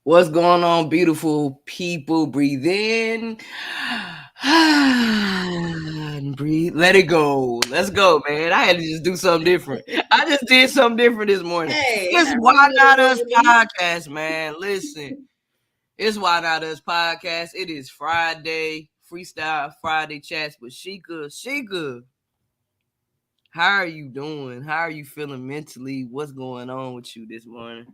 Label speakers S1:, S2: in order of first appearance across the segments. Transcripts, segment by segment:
S1: What's going on, beautiful people? Breathe in and breathe. Let it go. Let's go, man. I had to just do something different. I just did something different this morning.
S2: Hey,
S1: It's
S2: I
S1: Why
S2: remember
S1: Not
S2: the
S1: Us
S2: release.
S1: podcast, man. Listen, it's Why Not Us podcast. It is Friday, Freestyle Friday chats with Sheeka. Sheeka, how are you doing? How are you feeling mentally? What's going on with you this morning?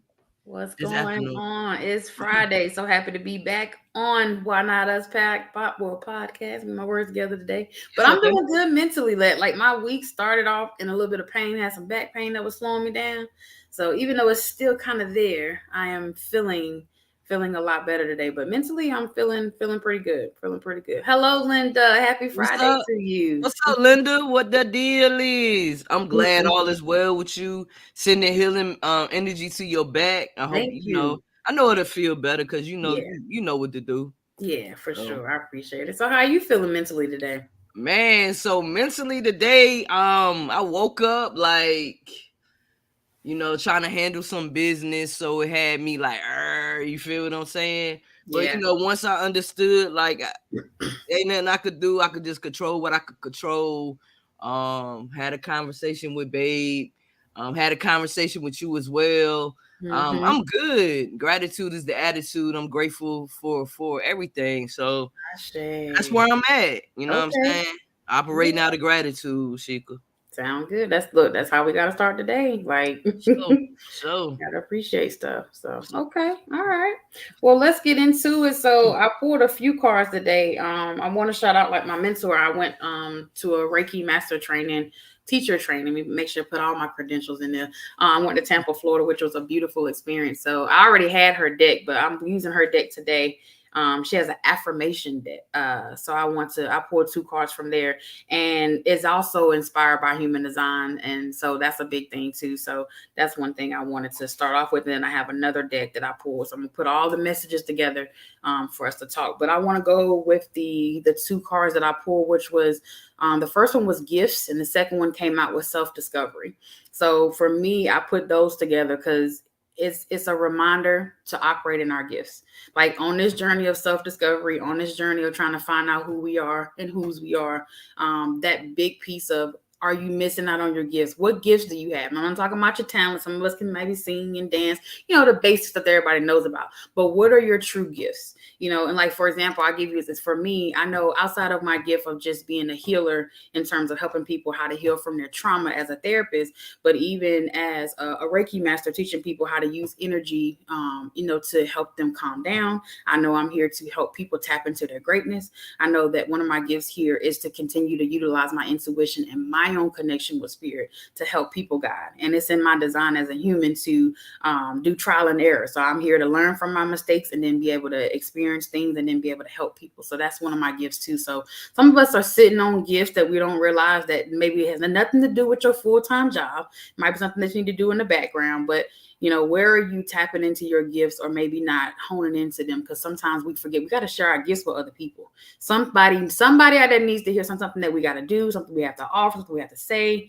S2: What's
S1: This
S2: going
S1: afternoon?
S2: on? It's Friday. So happy to be back on Why Not Us podcast. Get my words together today. But
S1: It's
S2: I'm
S1: okay.
S2: doing good mentally. Like my week started off in a little bit of pain, had some back pain that was slowing me down. So even though it's still kind of there, I am feeling a lot better today. But mentally I'm feeling pretty good. Feeling pretty good. Hello, Linda. Happy
S1: What's
S2: Friday
S1: up?
S2: to you.
S1: What's up, Linda? What the deal is? I'm glad all is well with you. Sending healing energy to your back. I hope
S2: Thank
S1: you know.
S2: you.
S1: I know it'll feel better because
S2: Yeah.
S1: you know what to do.
S2: Yeah, for
S1: So
S2: sure. I appreciate it. So how are you feeling mentally today?
S1: man, so mentally today, I woke up like trying to handle some business. So it had me like, you feel what I'm saying? But
S2: Yeah.
S1: once I understood, like ain't nothing I could do. I could just control what I could control. Had a conversation with Babe. Had a conversation with you as well.
S2: Mm-hmm.
S1: I'm good. Gratitude is the attitude. I'm grateful for everything. So that's
S2: Ashe.
S1: where I'm at. You know what I'm
S2: Okay.
S1: saying? Operating out of gratitude, Sheeka.
S2: Sound good. That's how we gotta start the day. Like
S1: So, so
S2: gotta appreciate stuff. So okay. All right. Well, let's get into it. So I pulled a few cards today. I want to shout out like my mentor. I went to a Reiki master training, teacher training. Make sure to put all my credentials in there. I went to Tampa, Florida, which was a beautiful experience. So I already had her deck, but I'm using her deck today. She has an affirmation deck. So I pulled two cards from there, and it's also inspired by human design. And so that's a big thing too. So that's one thing I wanted to start off with. And then I have another deck that I pulled. So I'm gonna put all the messages together for us to talk. But I want to go with the two cards that I pulled, which was the first one was gifts, and the second one came out with self-discovery. So for me, I put those together because it's a reminder to operate in our gifts, like on this journey of self-discovery, on this journey of trying to find out who we are and whose we are. That big piece of, are you missing out on your gifts? What gifts do you have? I'm not talking about your talent. Some of us can maybe sing and dance, the basics that everybody knows about. But what are your true gifts? And like, for example, I give you this. For me, I know outside of my gift of just being a healer in terms of helping people how to heal from their trauma as a therapist, but even as a Reiki master, teaching people how to use energy, to help them calm down. I know I'm here to help people tap into their greatness. I know that one of my gifts here is to continue to utilize my intuition and my own connection with spirit to help people guide. And it's in my design as a human to do trial and error. So I'm here to learn from my mistakes and then be able to experience things and then be able to help people. So that's one of my gifts too. So some of us are sitting on gifts that we don't realize that maybe it has nothing to do with your full-time job. It might be something that you need to do in the background, but where are you tapping into your gifts or maybe not honing into them? Because sometimes we forget we got to share our gifts with other people. Somebody out there needs to hear something that we got to do, something we have to offer, something we have to say.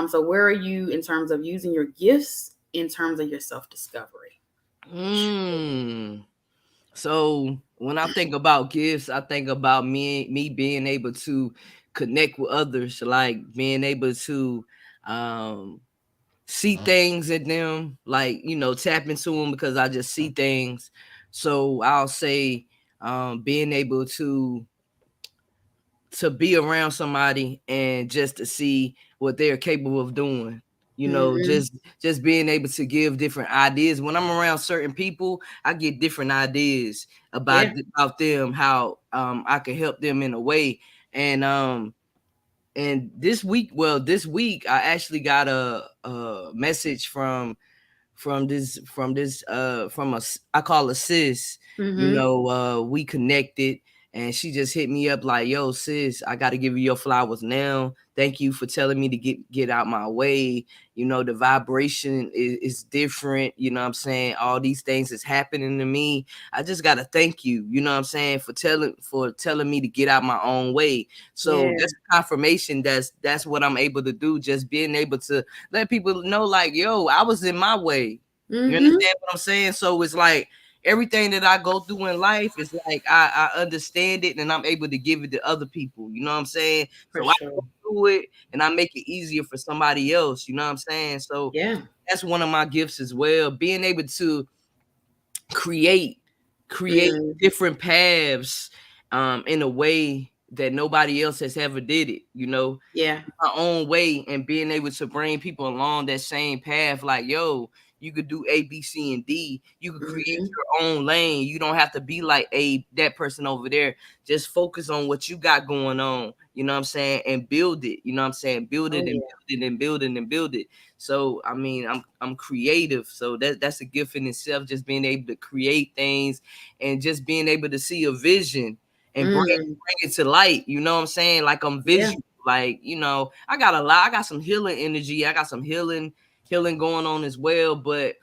S2: So where are you in terms of using your gifts in terms of your self-discovery?
S1: So when I think about gifts, I think about me being able to connect with others, like being able to see things in them, like tap into them because I just see things. So I'll say being able to be around somebody and just to see what they're capable of doing.
S2: Mm-hmm.
S1: Just being able to give different ideas. When I'm around certain people, I get different ideas
S2: Yeah.
S1: about them, how I can help them in a way. And this week I actually got a message from a I call a sis.
S2: Mm-hmm.
S1: We connected, and she just hit me up like, yo, sis, I got to give you your flowers now. Thank you for telling me to get out my way. You know, the vibration is different. You know what I'm saying? All these things is happening to me. I just got to thank you, you know what I'm saying, for telling me to get out my own way. So
S2: Yeah.
S1: that's confirmation. That's what I'm able to do. Just being able to let people know, like, yo, I was in my way. You
S2: Mm-hmm.
S1: understand what I'm saying? So it's like everything that I go through in life is like I understand it and I'm able to give it to other people. You know what I'm saying?
S2: For
S1: So I
S2: sure.
S1: go through it and I make it easier for somebody else. You know what I'm saying? So
S2: Yeah.
S1: that's one of my gifts as well. Being able to create create
S2: Mm,
S1: different paths in a way that nobody else has ever did it. You know,
S2: yeah.
S1: my own way and being able to bring people along that same path. Like, yo, you could do A, B, C, and D. You could create
S2: Mm-hmm.
S1: your own lane. You don't have to be like that person over there. Just focus on what you got going on. You know what I'm saying? And build it. You know what I'm saying? Build
S2: Oh
S1: it and
S2: yeah.
S1: build it and build it and build it. So I mean, I'm creative. So that's a gift in itself. Just being able to create things and just being able to see a vision and
S2: Mm,
S1: bring it to light. You know what I'm saying? Like I'm
S2: yeah.
S1: visual. Like, you know, I got a lot. I got some healing energy. I got some healing going on as well. But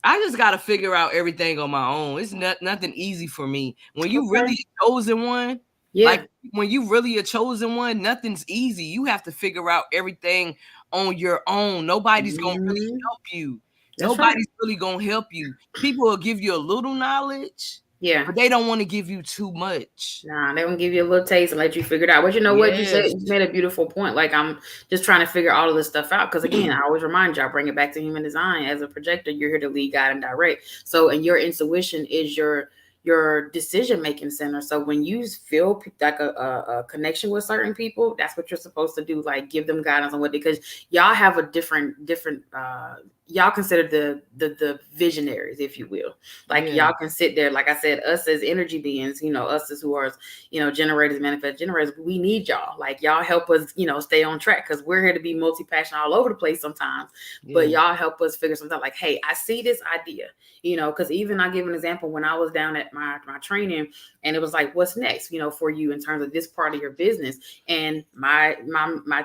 S1: I just got to figure out everything on my own. It's nothing easy for me. When you really
S2: Okay.
S1: a chosen one, like
S2: Yeah.
S1: when you really a chosen one, nothing's easy. You have to figure out everything on your own. Nobody's gonna really
S2: Mm-hmm.
S1: help you.
S2: That's right.
S1: Nobody's really gonna help you. People will give you a little knowledge,
S2: Yeah.
S1: but they don't want to give you too much.
S2: Nah, they gonna give you a little taste and let you figure it out. But you know what? You said
S1: Yes.
S2: you made a beautiful point. Like I'm just trying to figure all of this stuff out. Because again, I always remind you, I bring it back to human design. As a projector, you're here to lead, guide, and direct. So, and your intuition is your decision making center. So when you feel like a connection with certain people, that's what you're supposed to do. Like give them guidance on what, because y'all have a different y'all consider the visionaries, if you will. Like
S1: Yeah.
S2: y'all can sit there, like I said, us as energy beings, us as who are, generators, manifest generators, we need y'all. Like y'all help us, stay on track, because we're here to be multi-passionate all over the place sometimes. But
S1: Yeah.
S2: y'all help us figure something out. Like, hey, I see this idea, because even I give an example when I was down at my training, and it was like, what's next, for you in terms of this part of your business. And my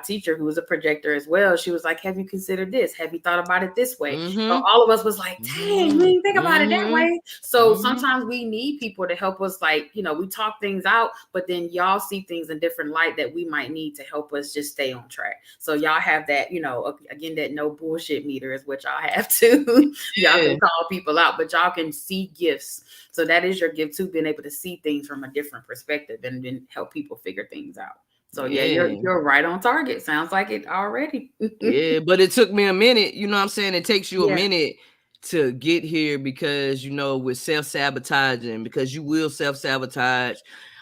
S2: teacher, who was a projector as well, she was like, have you considered this? Have you thought about it this way? So
S1: Mm-hmm.
S2: all of us was like, dang, we
S1: Mm-hmm.
S2: didn't think about it that
S1: Mm-hmm.
S2: way. So
S1: Mm-hmm.
S2: sometimes we need people to help us, like, we talk things out, but then y'all see things in different light that we might need to help us just stay on track. So y'all have that, again, that no bullshit meter is what y'all have to. Y'all
S1: Yeah.
S2: can call people out, but y'all can see gifts. So that is your gift too, being able to see things from a different perspective and then help people figure things out. So yeah,
S1: Yeah.
S2: you're right on target. Sounds like it already.
S1: Yeah, but it took me a minute. You know what I'm saying? It takes you a
S2: Yeah.
S1: minute to get here because, with self-sabotaging, because you will self-sabotage.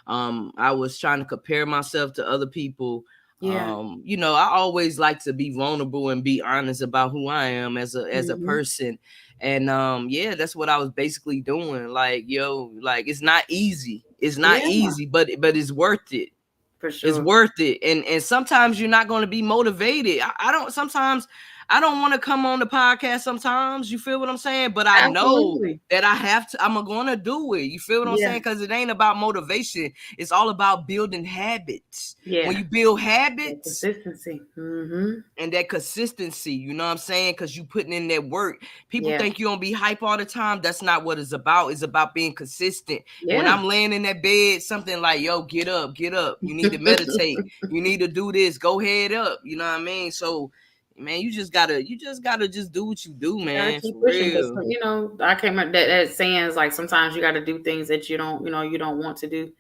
S1: I was trying to compare myself to other people.
S2: Yeah.
S1: I always like to be vulnerable and be honest about who I am as a
S2: Hmm.
S1: person. And yeah, that's what I was basically doing. Like, yo, like it's not easy. It's not
S2: Yeah,
S1: easy, but it's worth it.
S2: for
S1: It's
S2: sure.
S1: worth it. And sometimes you're not going to be motivated. I don't sometimes I don't want to come on the podcast sometimes. You feel what I'm saying? But I know
S2: Absolutely.
S1: that I have to, I'm gonna do it. You feel what I'm
S2: Yeah.
S1: saying? Because it ain't about motivation. It's all about building habits. When
S2: Yeah.
S1: you build
S2: The
S1: habits
S2: consistency. Hmm.
S1: and that consistency, you know what I'm saying? Because you putting in that work. People
S2: Yeah.
S1: think you don't be hype all the time. That's not what it's about. It's about being consistent. When
S2: Yeah.
S1: I'm laying in that bed, something like, yo, get up, get up. You need to meditate. You need to do this. Go head up. You know what I mean? So, man, you just gotta just do what you do,
S2: You gotta
S1: man. For
S2: keep pushing, because
S1: real.
S2: I can't remember that saying is like sometimes you got to do things that you don't want to do,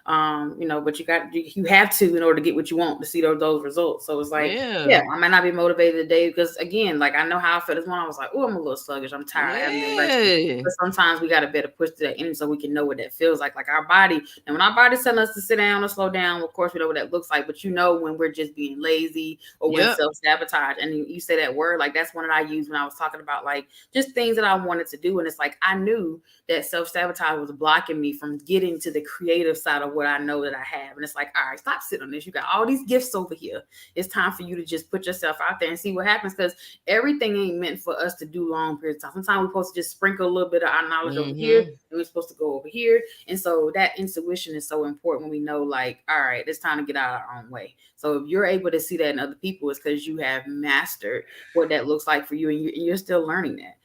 S2: but you have to in order to get what you want, to see those results. So it's like,
S1: Yeah.
S2: yeah, I might not be motivated today because again, like I know how I felt this morning. I was like, oh, I'm a little sluggish. I'm tired. I haven't been resting.
S1: Yeah.
S2: But sometimes we got to better push to that end so we can know what that feels like our body. And when our body's telling us to sit down or slow down, of course we know what that looks like. But when we're just being lazy or when
S1: Yep.
S2: self-sabotage, and you say that word, like that's one that I used when I was talking about like just things that I wanted to do. And it's like I knew that self-sabotage was blocking me from getting to the creative side outside of what I know that I have. And it's like, all right, stop sitting on this. You got all these gifts over here. It's time for you to just put yourself out there and see what happens, because everything ain't meant for us to do long periods of time. Sometimes we're supposed to just sprinkle a little bit of our knowledge over here,
S1: Mm-hmm.
S2: and we're supposed to go over here. And so that intuition is so important when we know, like, all right, it's time to get out of our own way. So if you're able to see that in other people, it's because you have mastered what that looks like for you, and you're still learning that.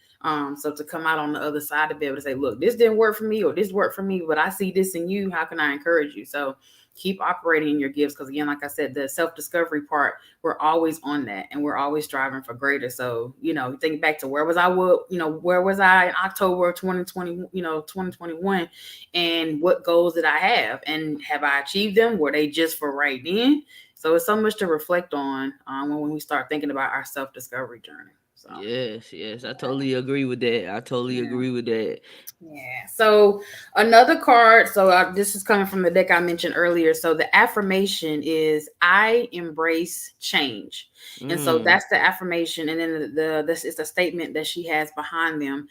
S2: So to come out on the other side to be able to say, look, this didn't work for me, or this worked for me, but I see this in you. How can I encourage you? So keep operating in your gifts, because again, like I said, the self-discovery part, we're always on that, and we're always striving for greater. So, think back to where was I, where was I in October of 2020, 2021, and what goals did I have, and have I achieved them? Were they just for right then? So it's so much to reflect on when we start thinking about our self-discovery journey. So
S1: Yes, I totally agree with that. I totally
S2: yeah.
S1: agree with that.
S2: Yeah. So another card. So this is coming from the deck I mentioned earlier. So the affirmation is I embrace change, and so
S1: Mm,
S2: that's the affirmation. And then this is the statement that she has behind them.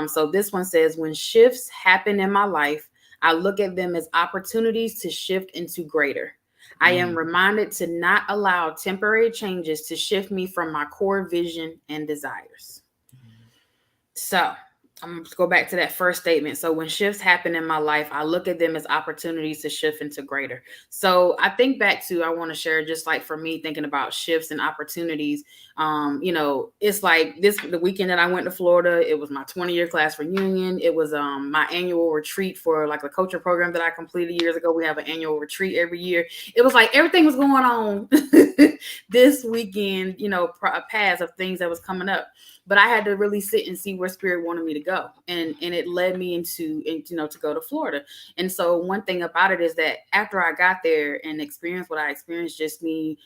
S2: So this one says, when shifts happen in my life, I look at them as opportunities to shift into greater. I am
S1: mm.
S2: reminded to not allow temporary changes to shift me from my core vision and desires. So I'm going to go back to that first statement. So when shifts happen in my life, I look at them as opportunities to shift into greater. So I think back to, I want to share, just like for me, thinking about shifts and opportunities. It's like the weekend that I went to Florida, it was my 20-year class reunion. It was my annual retreat for like the coaching program that I completed years ago. We have an annual retreat every year. It was like everything was going on this weekend, past of things that was coming up, but I had to really sit and see where spirit wanted me to go. And it led me to go to Florida. And so one thing about it is that after I got there and experienced what I experienced, just me,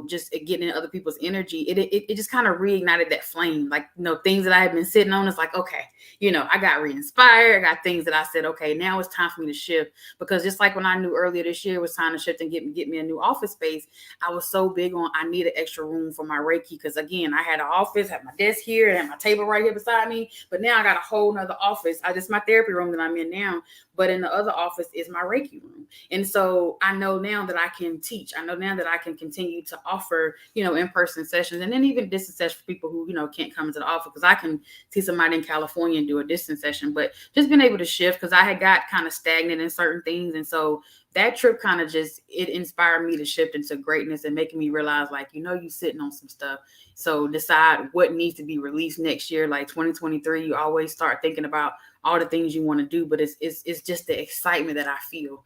S2: just getting in other people's energy, it just kind of reignited that flame. Like, things that I had been sitting on, it's like, okay, I got re-inspired. I got things that I said, okay, now it's time for me to shift. Because just like when I knew earlier this year it was time to shift and get me a new office space, I was so big on, I need an extra room for my Reiki. Because again, I had an office, had my desk here, and had my table right here beside me. But now I got a whole nother office. Just my therapy room that I'm in now. But in the other office is my Reiki room. And so I know now that I can teach. I know now that I can continue to offer, in-person sessions, and then even distance sessions for people who, can't come into the office, because I can see somebody in California and do a distance session. But just being able to shift, because I had got kind of stagnant in certain things. And so that trip kind of it inspired me to shift into greatness, and making me realize, like, you sitting on some stuff. So decide what needs to be released next year, like 2023. You always start thinking about all the things you want to do, but it's just the excitement that I feel,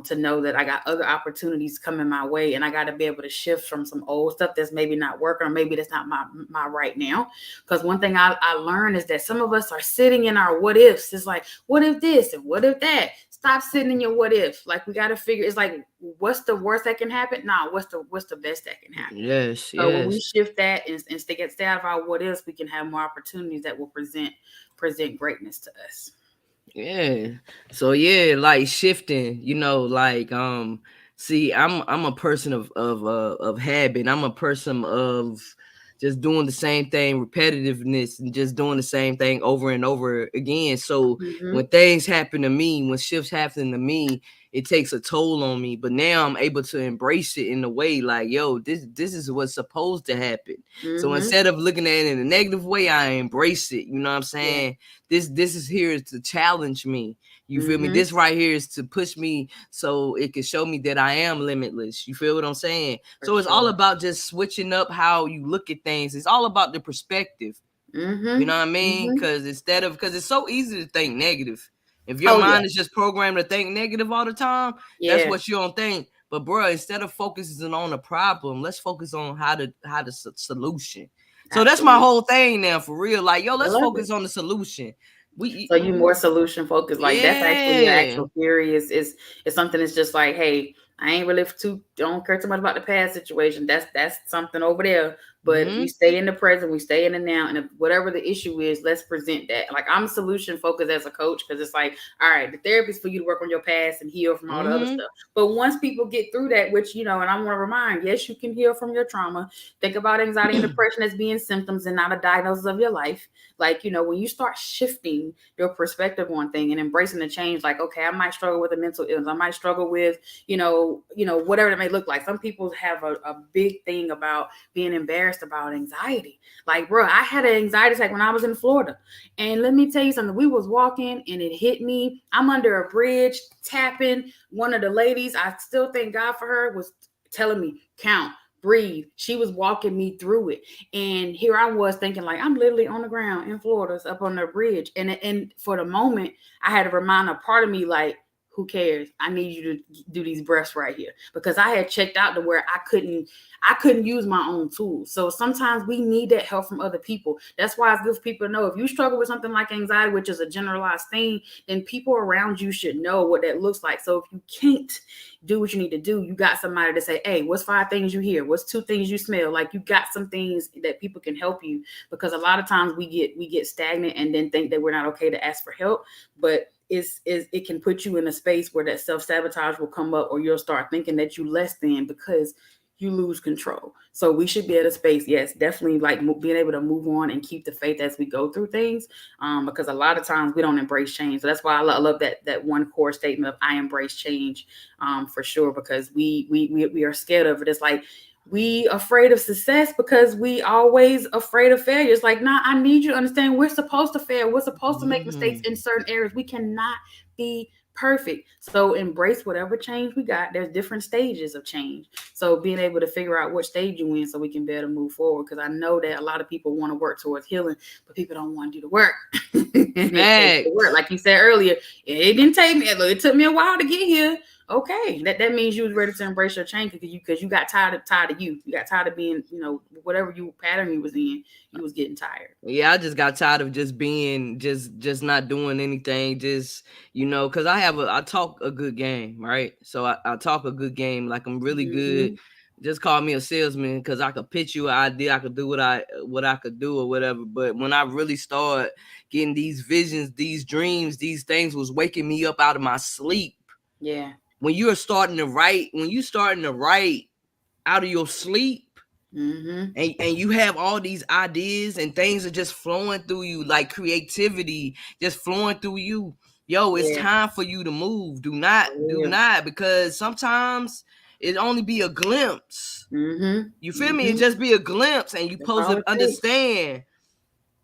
S2: to know that I got other opportunities coming my way, and I got to be able to shift from some old stuff that's maybe not working, or maybe that's not my right now. Because one thing I learned is that some of us are sitting in our what ifs. It's like, what if this and what if that? Stop sitting in your what if. Like, we got to figure, it's like, what's the worst that can happen? Nah, what's the best that can happen?
S1: Yes,
S2: So when we
S1: yes.
S2: shift that and stay out of our what ifs, we can have more opportunities that will present greatness to us.
S1: Yeah. So yeah, like shifting, like see, I'm a person of habit. I'm a person of just doing the same thing, repetitiveness, and just doing the same thing over and over again. So
S2: Mm-hmm.
S1: when things happen to me, when shifts happen to me, it takes a toll on me. But now I'm able to embrace it in a way like, yo, this is what's supposed to happen. So
S2: Mm-hmm.
S1: instead of looking at it in a negative way, I embrace it. You know what I'm
S2: Yeah.
S1: saying? This is here to challenge me. You feel me?
S2: Mm-hmm.
S1: This right here is to push me so it can show me that I am limitless. You feel what I'm saying?
S2: For
S1: So it's all
S2: sure.
S1: about just switching up how you look at things. It's all about the perspective. You
S2: Mm-hmm.
S1: know what I mean?
S2: Mm-hmm.
S1: Because it's so easy to think negative. If your
S2: Oh yeah.
S1: mind is just programmed to think negative all the time, that's
S2: Yeah.
S1: what you don't think. But bro, instead of focusing on the problem, let's focus on how the solution. So that's my
S2: Absolutely.
S1: whole thing now, for real. Like, yo,
S2: I
S1: let's
S2: love it.
S1: focus on the solution. We
S2: So you more solution focused. Like, that's actually your
S1: yeah.
S2: actual theory. Is something that's just like, hey, I ain't really don't care too much about the past situation. That's something over there. But we
S1: Mm-hmm.
S2: stay in the present, we stay in the now, and if whatever the issue is, let's present that. Like, I'm solution focused as a coach, because it's like, all right, the therapy is for you to work on your past and heal from all the other
S1: Mm-hmm.
S2: stuff. But once people get through that, which, and I want to remind, yes, you can heal from your trauma. Think about anxiety and depression as being symptoms and not a diagnosis of your life. Like, when you start shifting your perspective on thing and embracing the change, like, okay, I might struggle with a mental illness, I might struggle with, whatever it may look like. Some people have a big thing about being embarrassed about anxiety. Like, bro, I had an anxiety attack when I was in Florida. And let me tell you something. We was walking and it hit me. I'm under a bridge tapping. One of the ladies, I still thank God for her, was telling me, count, breathe. She was walking me through it. And here I was thinking, like, I'm literally on the ground in Florida, up on the bridge. And for the moment, I had to remind a part of me, like, who cares? I need you to do these breaths right here, because I had checked out to where I couldn't use my own tools. So sometimes we need that help from other people. That's why it's good for people to know, if you struggle with something like anxiety, which is a generalized thing, then people around you should know what that looks like. So if you can't do what you need to do, you got somebody to say, hey, what's 5 things you hear? What's 2 things you smell? Like, you got some things that people can help you, because a lot of times we get stagnant and then think that we're not okay to ask for help. But it can put you in a space where that self-sabotage will come up, or you'll start thinking that you less than, because you lose control. So we should be at a space, yes, definitely, like being able to move on and keep the faith as we go through things, because a lot of times we don't embrace change. So that's why I love that one core statement of I embrace change, for sure, because we are scared of it. It's like, we afraid of success because we always afraid of failure. It's like, nah, I need you to understand, we're supposed to fail. We're supposed to make mistakes in certain areas. We cannot be perfect. So embrace whatever change we got. There's different stages of change. So being able to figure out what stage you in so we can better move forward. Because I know that a lot of people want to work towards healing, but people don't want to do the work. It takes the work. Like you said earlier, it didn't take me. It took me a while to get here. Okay, that means you was ready to embrace your change, because you got tired of you. You got tired of being, whatever pattern you was in, you was getting tired.
S1: Yeah, I just got tired of just being just not doing anything. Just, because I talk a good game, right? So I talk a good game, like I'm really good. Just call me a salesman, because I could pitch you an idea, I could do what I could do or whatever. But when I really start getting these visions, these dreams, these things was waking me up out of my sleep.
S2: Yeah.
S1: When you starting to write out of your sleep, and you have all these ideas and things are just flowing through you, like creativity just flowing through you, it's time for you to move. Do not, because sometimes it only be a glimpse. You feel me? It just be a glimpse, and you supposed to understand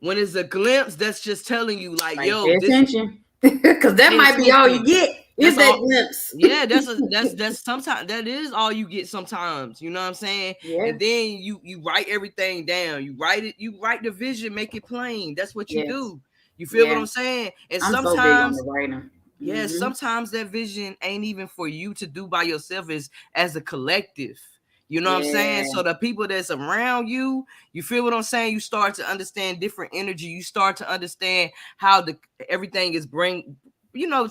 S1: when it's a glimpse, that's just telling you, like,
S2: pay attention. Because that might be all you get. Is that glimpse?
S1: Yeah, that's sometimes that is all you get sometimes. You know what I'm saying?
S2: Yeah.
S1: And then you write everything down. You write the vision, make it plain. That's what you do. You feel what I'm saying? And
S2: I'm
S1: sometimes
S2: so big on the writing.
S1: Sometimes that vision ain't even for you to do by yourself, is as a collective. You know what I'm saying? So the people that's around you, you feel what I'm saying? You start to understand different energy. You start to understand how everything is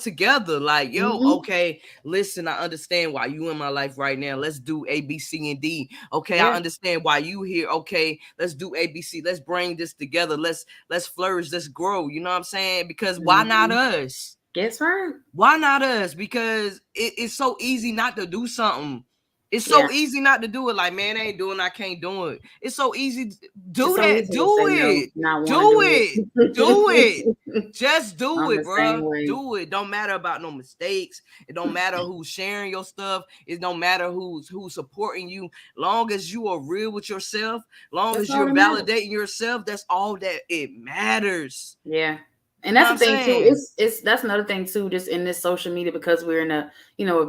S1: together. Like, okay, listen, I understand why you in my life right now. Let's do A, B, C, and D. Okay, I understand why you here. Okay, let's do A, B, C. Let's bring this together. Let's flourish. Let's grow. You know what I'm saying? Because why not us?
S2: That's right.
S1: Why not us? Because it's so easy not to do something. It's so easy not to do it. Like, man, I ain't doing, I can't do it. It's so easy. Do that. Do it. Do it. Do it. Just do it, bro. Do it. Don't matter about no mistakes. It don't matter who's sharing your stuff. It don't matter who's supporting you. Long as you are real with yourself, long as you're validating yourself, that's all that it matters.
S2: Yeah. And that's the thing too. That's another thing too, just in this social media, because we're in a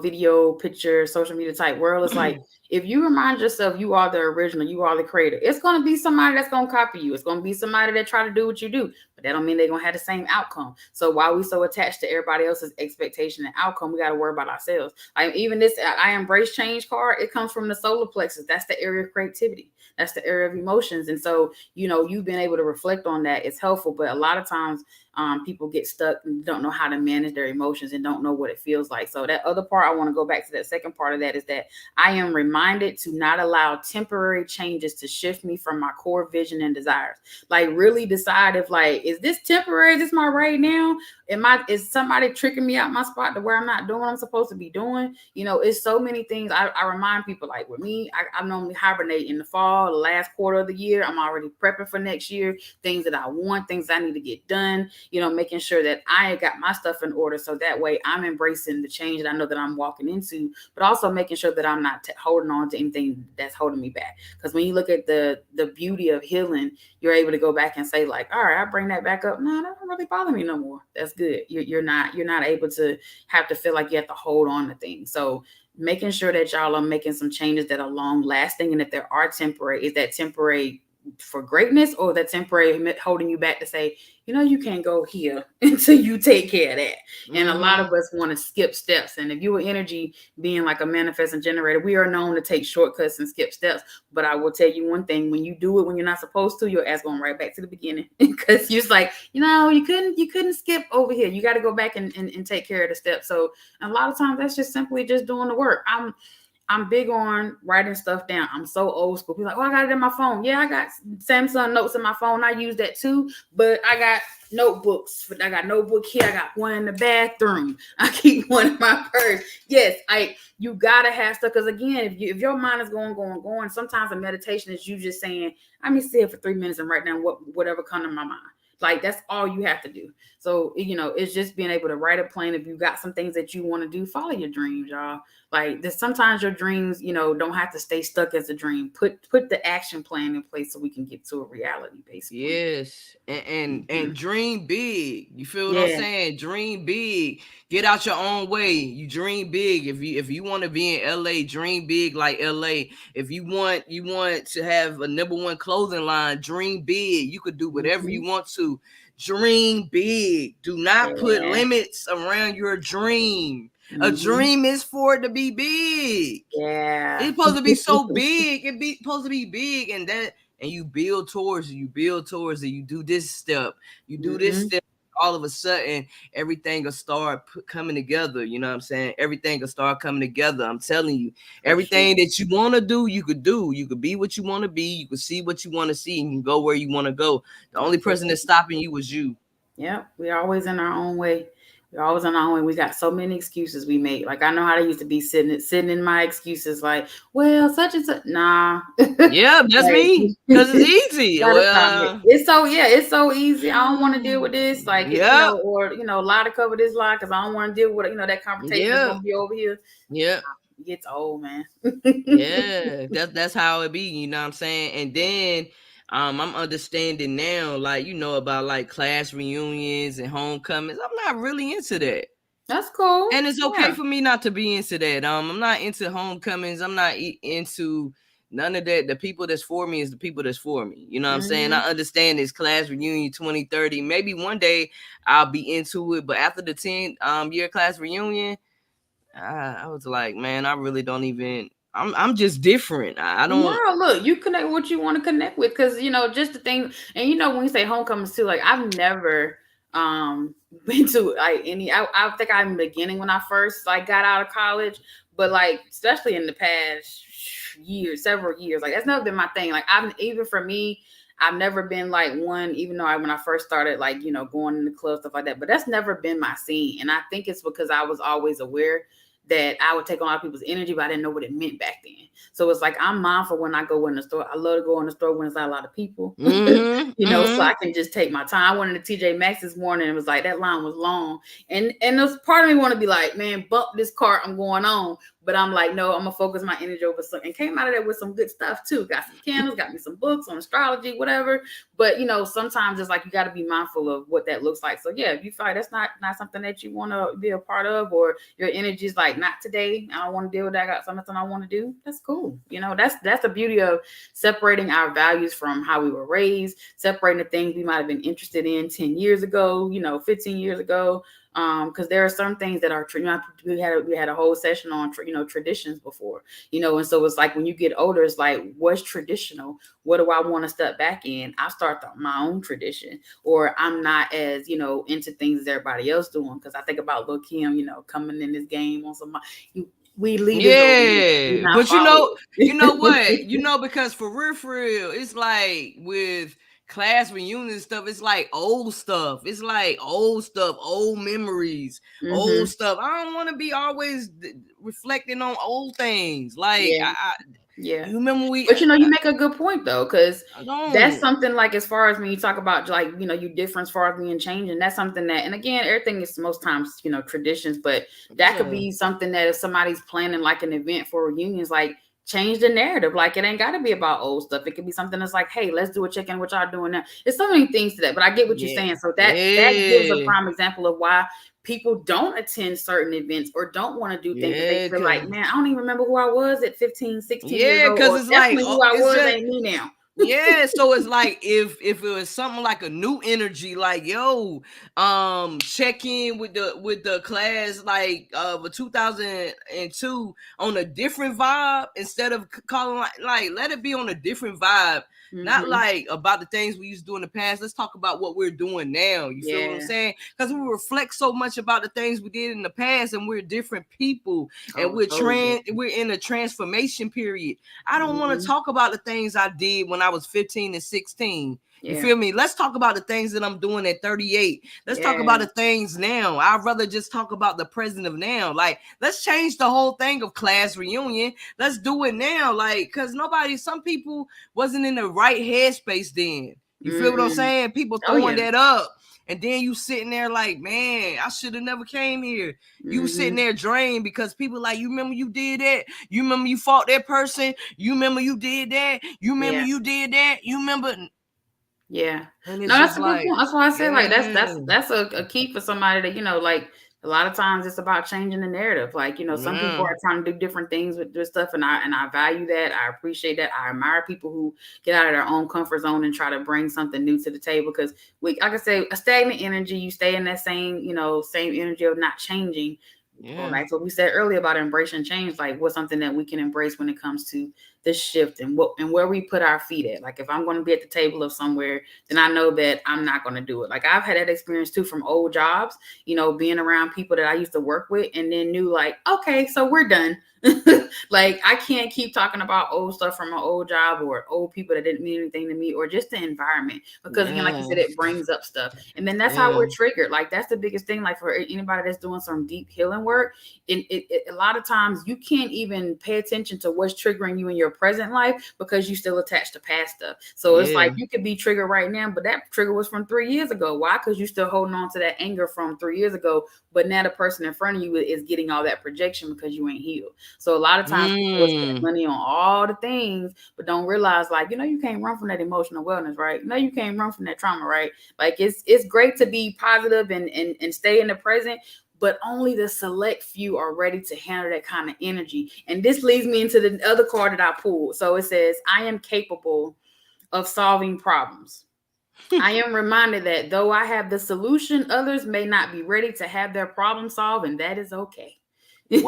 S2: video, picture, social media type world. It's like, if you remind yourself you are the original, you are the creator, it's going to be somebody that's going to copy you. It's going to be somebody that try to do what you do, but that don't mean they're going to have the same outcome. So while we so attached to everybody else's expectation and outcome, we got to worry about ourselves. Like, even this I embrace change card, it comes from the solar plexus. That's the area of creativity. That's the area of emotions. And so, you've been able to reflect on that. It's helpful. But a lot of times people get stuck and don't know how to manage their emotions and don't know what it feels like. So that other part, I want to go back to that second part of that, is that I am reminded to not allow temporary changes to shift me from my core vision and desires. Like, really decide if is this temporary? Is this my right now? Is somebody tricking me out my spot to where I'm not doing what I'm supposed to be doing? It's so many things. I remind people, like with me, I normally hibernate in the fall, the last quarter of the year. I'm already prepping for next year, things that I want, things I need to get done, making sure that I got my stuff in order. So that way I'm embracing the change that I know that I'm walking into, but also making sure that I'm not holding on to anything that's holding me back. Because when you look at the beauty of healing, you're able to go back and say, like, all right, I bring that back up. No, that don't really bother me no more. That's good. You're not able to have to feel like you have to hold on to things. So making sure that y'all are making some changes that are long lasting, and if there are temporary, is that temporary for greatness, or that temporary holding you back to say, you can't go here until you take care of that. And a lot of us want to skip steps. And if you were energy being like a manifesting generator, we are known to take shortcuts and skip steps. But I will tell you one thing: when you do it when you're not supposed to, your ass going right back to the beginning, because you're just like, you couldn't skip over here. You got to go back and take care of the steps. So a lot of times that's just simply just doing the work. I'm big on writing stuff down. I'm so old school. People like, I got it in my phone. Yeah, I got Samsung notes in my phone. I use that too. But I got notebooks. I got notebook here. I got one in the bathroom. I keep one in my purse. Yes, you gotta have stuff, because again, if your mind is going, sometimes a meditation is you just saying, let me sit for 3 minutes and write down whatever comes to my mind. Like, that's all you have to do. So, it's just being able to write a plan. If you got some things that you want to do, follow your dreams, y'all. Like, sometimes your dreams, don't have to stay stuck as a dream. Put the action plan in place so we can get to a reality, basically.
S1: Yes, and dream big. You feel what I'm
S2: Yeah.
S1: saying? Dream big. Get out your own way. You dream big. If you want to be in LA, dream big like LA. If you want to have a #1 clothing line, dream big. You could do whatever you want to. Dream big. Do not put
S2: Yeah.
S1: limits around your dream. A
S2: Mm-hmm.
S1: dream is for it to be big.
S2: Yeah.
S1: It's supposed to be so big. It be supposed to be big, and you build towards it. You build towards it. You do this step. You do this
S2: Mm-hmm.
S1: step. All of a sudden, everything will start coming together. You know what I'm saying? Everything will start coming together. I'm telling you,
S2: For sure.
S1: everything that you want to do, you could do. You could be what you want to be. You could see what you want to see, and you can go where you want to go. The only person that's stopping you was you.
S2: Yeah, we're always in our own way. We're always on our own way. We got so many excuses we make. Like, I know how they used to be sitting in my excuses, like, well, such and such. Nah.
S1: Yeah, that's
S2: Like,
S1: me. Cause it's easy.
S2: gotta stop it.
S1: Well,
S2: It's so easy. I don't want to deal with this. Like,
S1: yeah,
S2: or lie to cover this lie, because I don't want to deal with it. That confrontation is
S1: yeah,
S2: gonna be over here.
S1: yeah.
S2: It gets old, man.
S1: Yeah, that's how it be, you know what I'm saying? And then I'm understanding now, like, about like class reunions and homecomings. I'm not really into that.
S2: That's cool.
S1: And it's okay
S2: Yeah.
S1: for me not to be into that. I'm not into homecomings. I'm not into none of that. The people that's for me is the people that's for me. You know what I'm saying?
S2: Mm-hmm.
S1: I understand this class reunion 2030. Maybe one day I'll be into it, but after the 10 year class reunion, I was like, man, I really don't even. I'm just different. I don't.
S2: No, look, you connect what you want to connect with, because just the thing. And when you say homecomings too, like, I've never been to like any. I think I'm in the beginning when I first like got out of college, but like especially in the past several years, like that's never been my thing. Like, even for me, I've never been like one, even though when I first started, like, going in the club, stuff like that. But that's never been my scene. And I think it's because I was always aware that I would take on a lot of people's energy, but I didn't know what it meant back then. So it's like, I'm mindful when I go in the store. I love to go in the store when it's not a lot of people,
S1: Mm-hmm,
S2: so
S1: mm-hmm.
S2: I can just take my time. I went into TJ Maxx this morning and it was like, that line was long. And there's part of me want to be like, man, bump this cart, I'm going on. But I'm like, no, I'm gonna focus my energy over something. And came out of there with some good stuff too. Got some candles, got me some books on astrology, whatever. But sometimes it's like you got to be mindful of what that looks like. So yeah, if you find that's not something that you want to be a part of, or your energy is like, not today, I don't want to deal with that. I got something I want to do. That's cool. That's the beauty of separating our values from how we were raised, separating the things we might have been interested in 10 years ago, 15 years ago. Because there are some things that are we had a whole session on traditions before, and so it's like when you get older, it's like, what's traditional? What do I want to step back in? I start my own tradition, or I'm not as into things as everybody else doing. Because I think about Lil Kim, coming in this game on some. We leaders over here. We
S1: Yeah,
S2: not
S1: but you know
S2: followers.
S1: what? Because for real, it's like with class reunion stuff, it's like old stuff. It's like old stuff, old memories, old stuff. I don't want to be always reflecting on old things. Like
S2: Yeah. Yeah.
S1: you remember
S2: But you make a good point though, because
S1: I
S2: that's
S1: don't.
S2: something like as far as when you talk about like, you different as far as being changing, that's something that, and again, everything is most times, traditions, but that could
S1: Yeah.
S2: be something that if somebody's planning like an event for reunions, like change the narrative. Like it ain't got to be about old stuff. It could be something that's like, hey, let's do a check-in, what y'all doing now. There's so many things to that, but I get what you're
S1: Yeah.
S2: saying. So that gives a prime example of why people don't attend certain events or don't want to do things because they feel like, man, I don't even remember who I was at 15, 16 years old.
S1: Because
S2: Or
S1: it's like,
S2: definitely who I
S1: it's
S2: was
S1: just,
S2: ain't me now.
S1: yeah, so it's like if it was something like a new energy, like yo, check in with the class like of 2002 on a different vibe instead of calling like let it be on a different vibe. Not like about the things we used to do in the past. Let's talk about what we're doing now. You feel what I'm saying? Because we reflect so much about the things we did in the past, and we're different people, and we're in a transformation period. I don't want to talk about the things I did when I was 15 and 16. You feel me? Let's talk about the things that I'm doing at 38. Let's talk about the things now. I'd rather just talk about the present of now. Like, let's change the whole thing of class reunion. Let's do it now. Like, because some people wasn't in the right headspace then. You feel what I'm saying? People throwing that up. And then you sitting there like, man, I should have never came here. You sitting there drained because people like, you remember you did that? You remember you fought that person? You remember you did that? You remember you did that? You remember?
S2: Yeah.
S1: And
S2: No, that's a good point. That's why I said like that's a key for somebody that, like a lot of times it's about changing the narrative. Like, some people are trying to do different things with this stuff, and I value that. I appreciate that. I admire people who get out of their own comfort zone and try to bring something new to the table. Because like I say, a stagnant energy, you stay in that same energy of not changing. Going back to what we said earlier about embracing change, like what's something that we can embrace when it comes to this shift and where we put our feet at. Like if I'm going to be at the table of somewhere, then I know that I'm not going to do it. Like I've had that experience too from old jobs, being around people that I used to work with and then knew like, okay, so we're done. Like I can't keep talking about old stuff from my old job or old people that didn't mean anything to me or just the environment, because again, like you said, it brings up stuff. And then that's how we're triggered. Like that's the biggest thing. Like for anybody that's doing some deep healing work, a lot of times you can't even pay attention to what's triggering you in your present life because you still attached to past stuff. So it's like you could be triggered right now, but that trigger was from 3 years ago. Why? Because you're still holding on to that anger from 3 years ago, but now the person in front of you is getting all that projection because you ain't healed. So a lot of times people will spend money on all the things, but don't realize like, you can't run from that emotional wellness, right? No, you can't run from that trauma, right? Like it's great to be positive and stay in the present, but only the select few are ready to handle that kind of energy. And this leads me into the other card that I pulled. So it says, I am capable of solving problems. I am reminded that though I have the solution, others may not be ready to have their problem solved, and that is okay. Yes.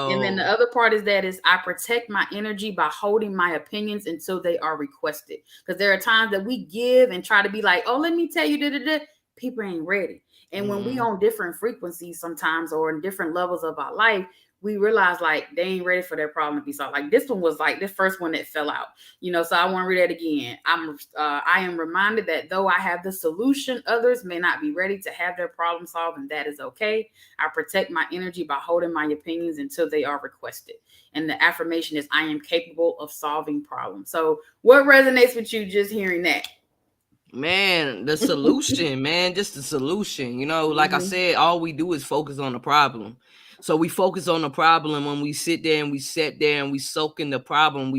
S2: And then the other part is I protect my energy by holding my opinions until they are requested. Because there are times that we give and try to be like, oh, let me tell you, people ain't ready. And when we on different frequencies sometimes or in different levels of our life, we realize like they ain't ready for their problem to be solved. Like this one was like this first one that fell out, so I want to read that again. I am reminded that though I have the solution, others may not be ready to have their problem solved, and that is okay. I protect my energy by holding my opinions until they are requested. And the affirmation is, I am capable of solving problems. So what resonates with you just hearing that?
S1: Man, the solution, man, just the solution. Like I said, all we do is focus on the problem. So we focus on the problem when we sit there and we soak in the problem.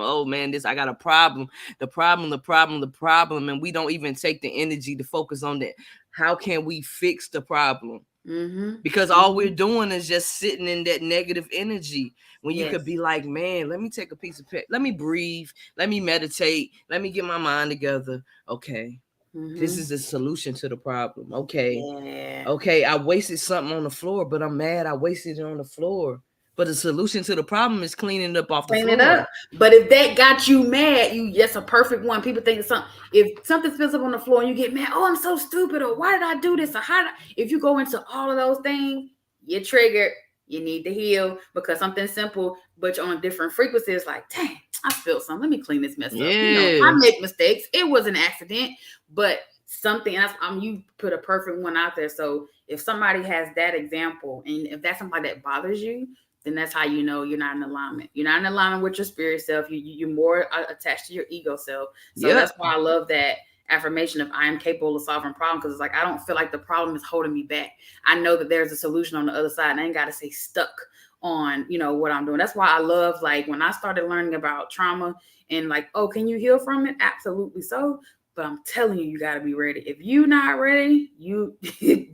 S1: Oh man, I got a problem. The problem. And we don't even take the energy to focus on that. How can we fix the problem? Because all we're doing is just sitting in that negative energy when you could be like, man, let me take a piece of let me breathe, let me meditate, let me get my mind together. Okay, this is the solution to the problem. Okay, I wasted something on the floor, but I'm mad I wasted it on the floor. But the solution to the problem is cleaning it up off the floor.
S2: Clean it up. But if that got you mad, that's a perfect one. People think if something spills up on the floor and you get mad, oh, I'm so stupid, or why did I do this, or if you go into all of those things, you're triggered. You need to heal because something simple, but on different frequencies, like, dang, I spilled some. Let me clean this mess up. I
S1: Yeah.
S2: make mistakes. It was an accident, but something else. You put a perfect one out there. So if somebody has that example, and if that's something that bothers you, then that's how you know you're not in alignment. You're not in alignment with your spirit self. You're more attached to your ego self. So
S1: Yep.
S2: that's why I love that affirmation of I am capable of solving problems, because it's like I don't feel like the problem is holding me back. I know that there's a solution on the other side, and I ain't got to stay stuck on what I'm doing. That's why I love, like, when I started learning about trauma and like, oh, can you heal from it? Absolutely so. But I'm telling you, you got to be ready. If you're not ready, you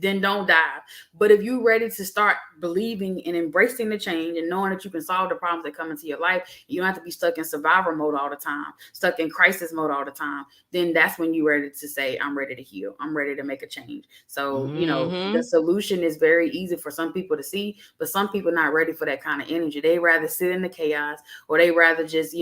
S2: then don't dive. But if you're ready to start believing and embracing the change and knowing that you can solve the problems that come into your life, you don't have to be stuck in survival mode all the time, stuck in crisis mode all the time. Then that's when you're ready to say, I'm ready to heal. I'm ready to make a change. So, the solution is very easy for some people to see, but some people not ready for that kind of energy. They rather sit in the chaos, or they rather just,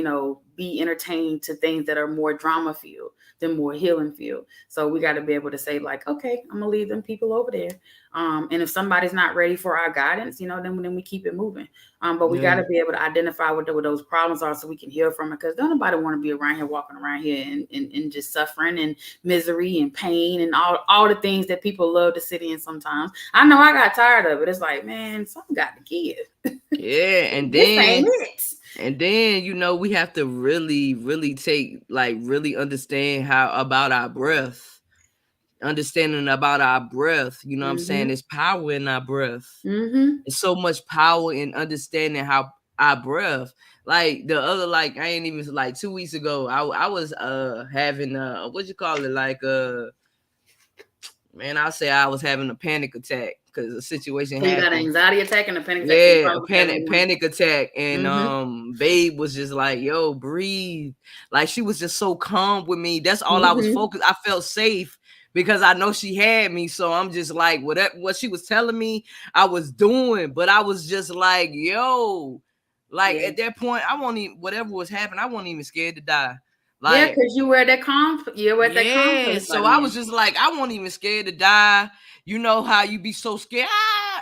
S2: be entertained to things that are more drama filled than more healing filled. So we got to be able to say, like, okay, I'm gonna leave them people over there. And if somebody's not ready for our guidance, then we keep it moving. But we got to be able to identify what those problems are so we can heal from it. Because don't nobody want to be around here, walking around here and just suffering and misery and pain and all the things that people love to sit in sometimes. I know I got tired of it. It's like, man, something got to give.
S1: Yeah, and
S2: This
S1: then
S2: ain't it.
S1: and then we have to really, really really understand how about our breath. Understanding about our breath, you know what I'm saying? There's power in our breath. There's so much power in understanding how our breath. Like the other, like I ain't even like 2 weeks ago, I was having what you call it, like man, I'll say I was having a panic attack because a situation
S2: So you got an
S1: happened.
S2: anxiety attack and a panic attack.
S1: Yeah, a panic attack. And babe was just like, yo, breathe. Like she was just so calm with me. That's all I was focused. I felt safe because I know she had me. So I'm just like, what she was telling me, I was doing. But I was just like, yo, like at that point, I won't even, whatever was happening, I wasn't even scared to die. Like,
S2: because you were at that calm. You were at that calm place.
S1: So I was just like, I wasn't even scared to die. You know how you be so scared?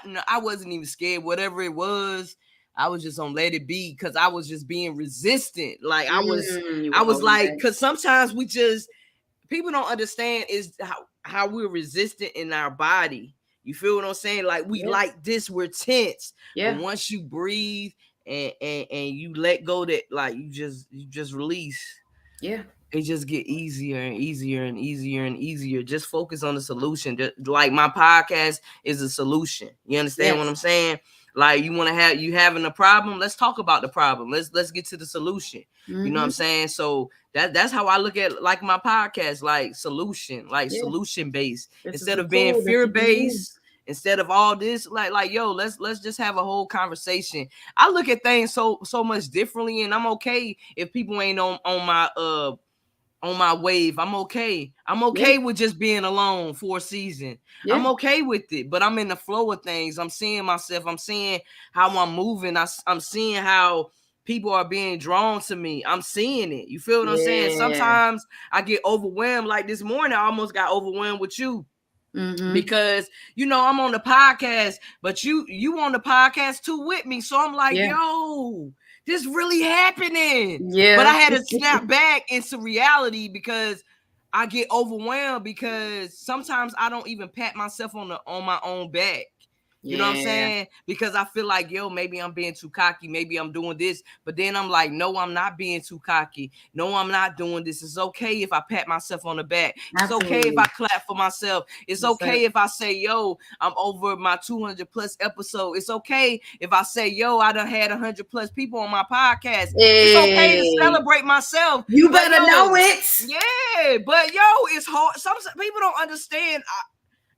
S1: No, I wasn't even scared. Whatever it was, I was just on let it be because I was just being resistant. Like I was like, because sometimes people don't understand is how we're resistant in our body. You feel what I'm saying? Like we like this, we're tense. Yeah. But once you breathe and you let go, that like you just release. Yeah. It just get easier and easier and easier and easier. Just focus on the solution. Like my podcast is a solution. You understand what I'm saying? Like you having a problem. Let's talk about the problem. Let's get to the solution. You know what I'm saying? So that's how I look at like my podcast, like solution based instead of being fear based. Instead of all this, like yo, let's just have a whole conversation. I look at things so much differently, and I'm okay if people ain't on my wave. I'm okay. I'm okay with just being alone for a season. I'm okay with it, but I'm in the flow of things. I'm seeing myself. I'm seeing how I'm moving. I'm seeing how people are being drawn to me. I'm seeing it. You feel what I'm saying? Sometimes I get overwhelmed. Like this morning, I almost got overwhelmed with you. Because I'm on the podcast, but you on the podcast too with me. So I'm like, yo, this really happening. Yeah. But I had to snap back into reality because I get overwhelmed because sometimes I don't even pat myself on my own back. You know what I'm saying? Because I feel like, yo, maybe I'm being too cocky. Maybe I'm doing this. But then I'm like, no, I'm not being too cocky. No, I'm not doing this. It's okay if I pat myself on the back. Absolutely. It's okay if I clap for myself. It's okay if I say, yo, I'm over my 200 plus episode. It's okay if I say, yo, I done had 100 plus people on my podcast. It's okay to celebrate myself.
S2: You better know it.
S1: Yeah, but yo, it's hard. Some people don't understand.